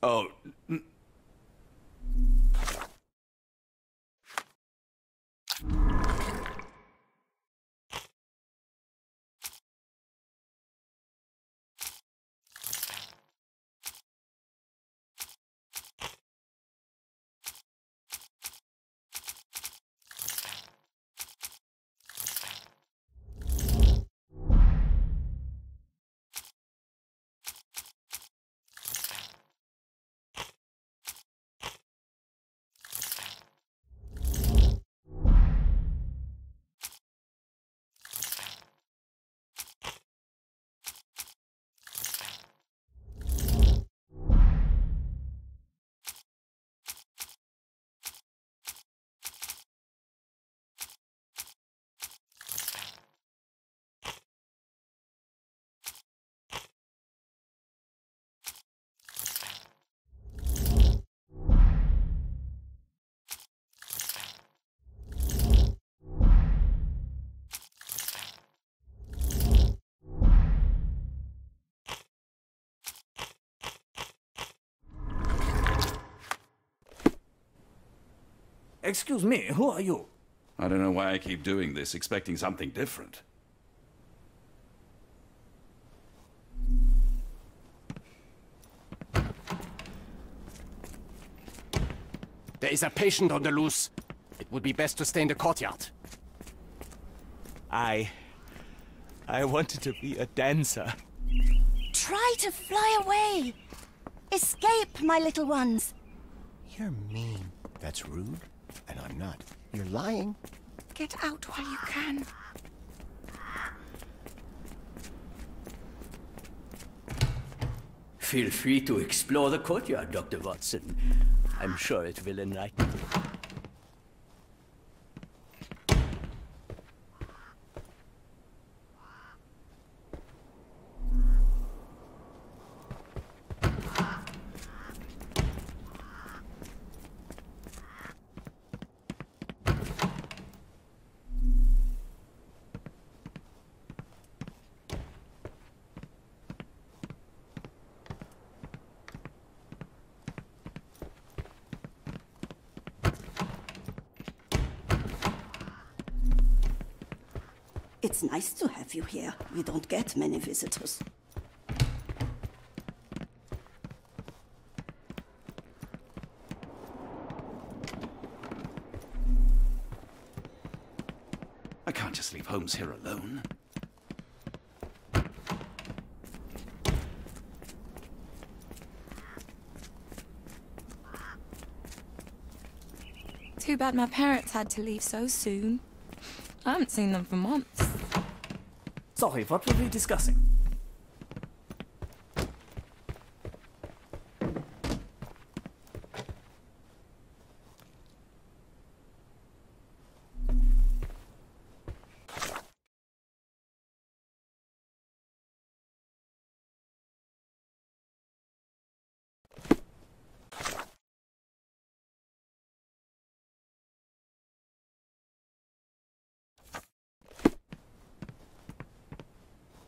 Oh... Excuse me, who are you? I don't know why I keep doing this, expecting something different. There is a patient on the loose. It would be best to stay in the courtyard. I wanted to be a dancer. Try to fly away. Escape, my little ones. You're mean. That's rude. And I'm not. You're lying. Get out while you can. Feel free to explore the courtyard, Dr. Watson. I'm sure it will enlighten you. It's nice to have you here. We don't get many visitors. I can't just leave Holmes here alone. Too bad my parents had to leave so soon. I haven't seen them for months. Sorry, what were we discussing?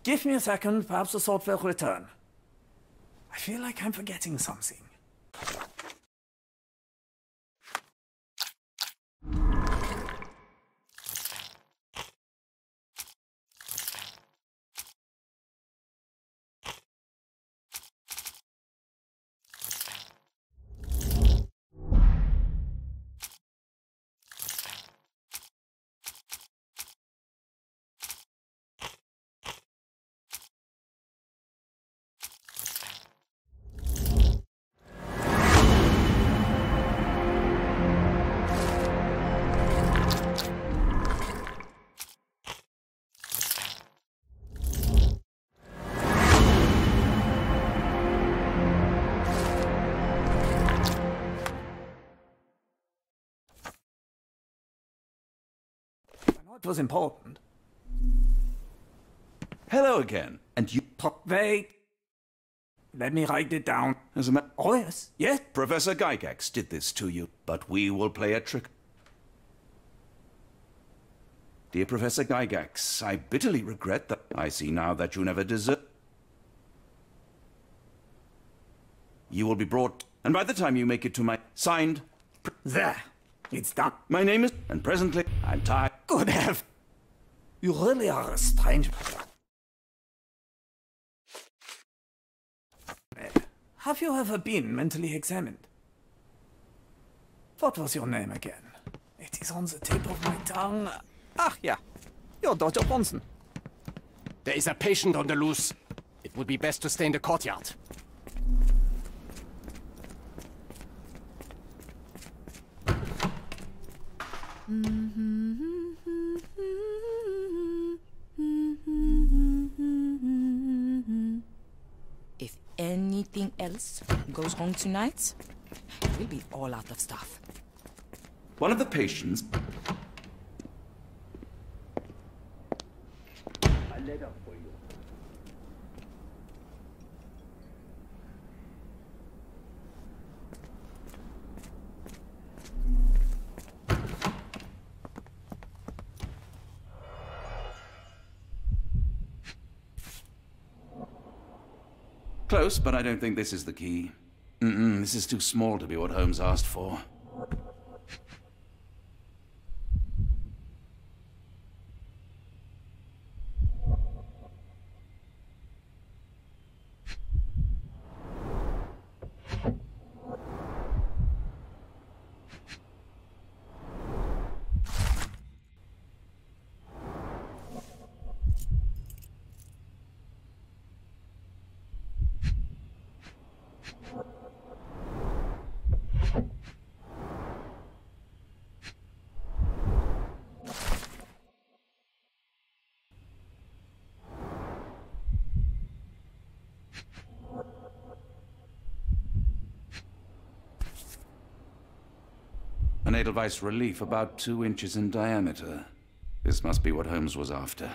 Give me a second, perhaps the thought will return. I feel like I'm forgetting something. It was important. Hello again. And you... Wait. Let me write it down. As a matter... Oh, yes. Yes? Professor Gygax did this to you, but we will play a trick. Dear Professor Gygax, I bitterly regret that I see now that you never deserve... You will be brought... And by the time you make it to my... Signed... There. It's done. My name is... And presently, I'm tired... Good heavens. You really are a strange... Have you ever been mentally examined? What was your name again? It is on the tip of my tongue. Ah, yeah. You're Dr. Bronson. There is a patient on the loose. It would be best to stay in the courtyard. If anything else goes wrong tonight, we'll be all out of stuff. One of the patients... A letter for you. Close, but I don't think this is the key. This is too small to be what Holmes asked for. An Edelweiss relief about 2 inches in diameter. This must be what Holmes was after.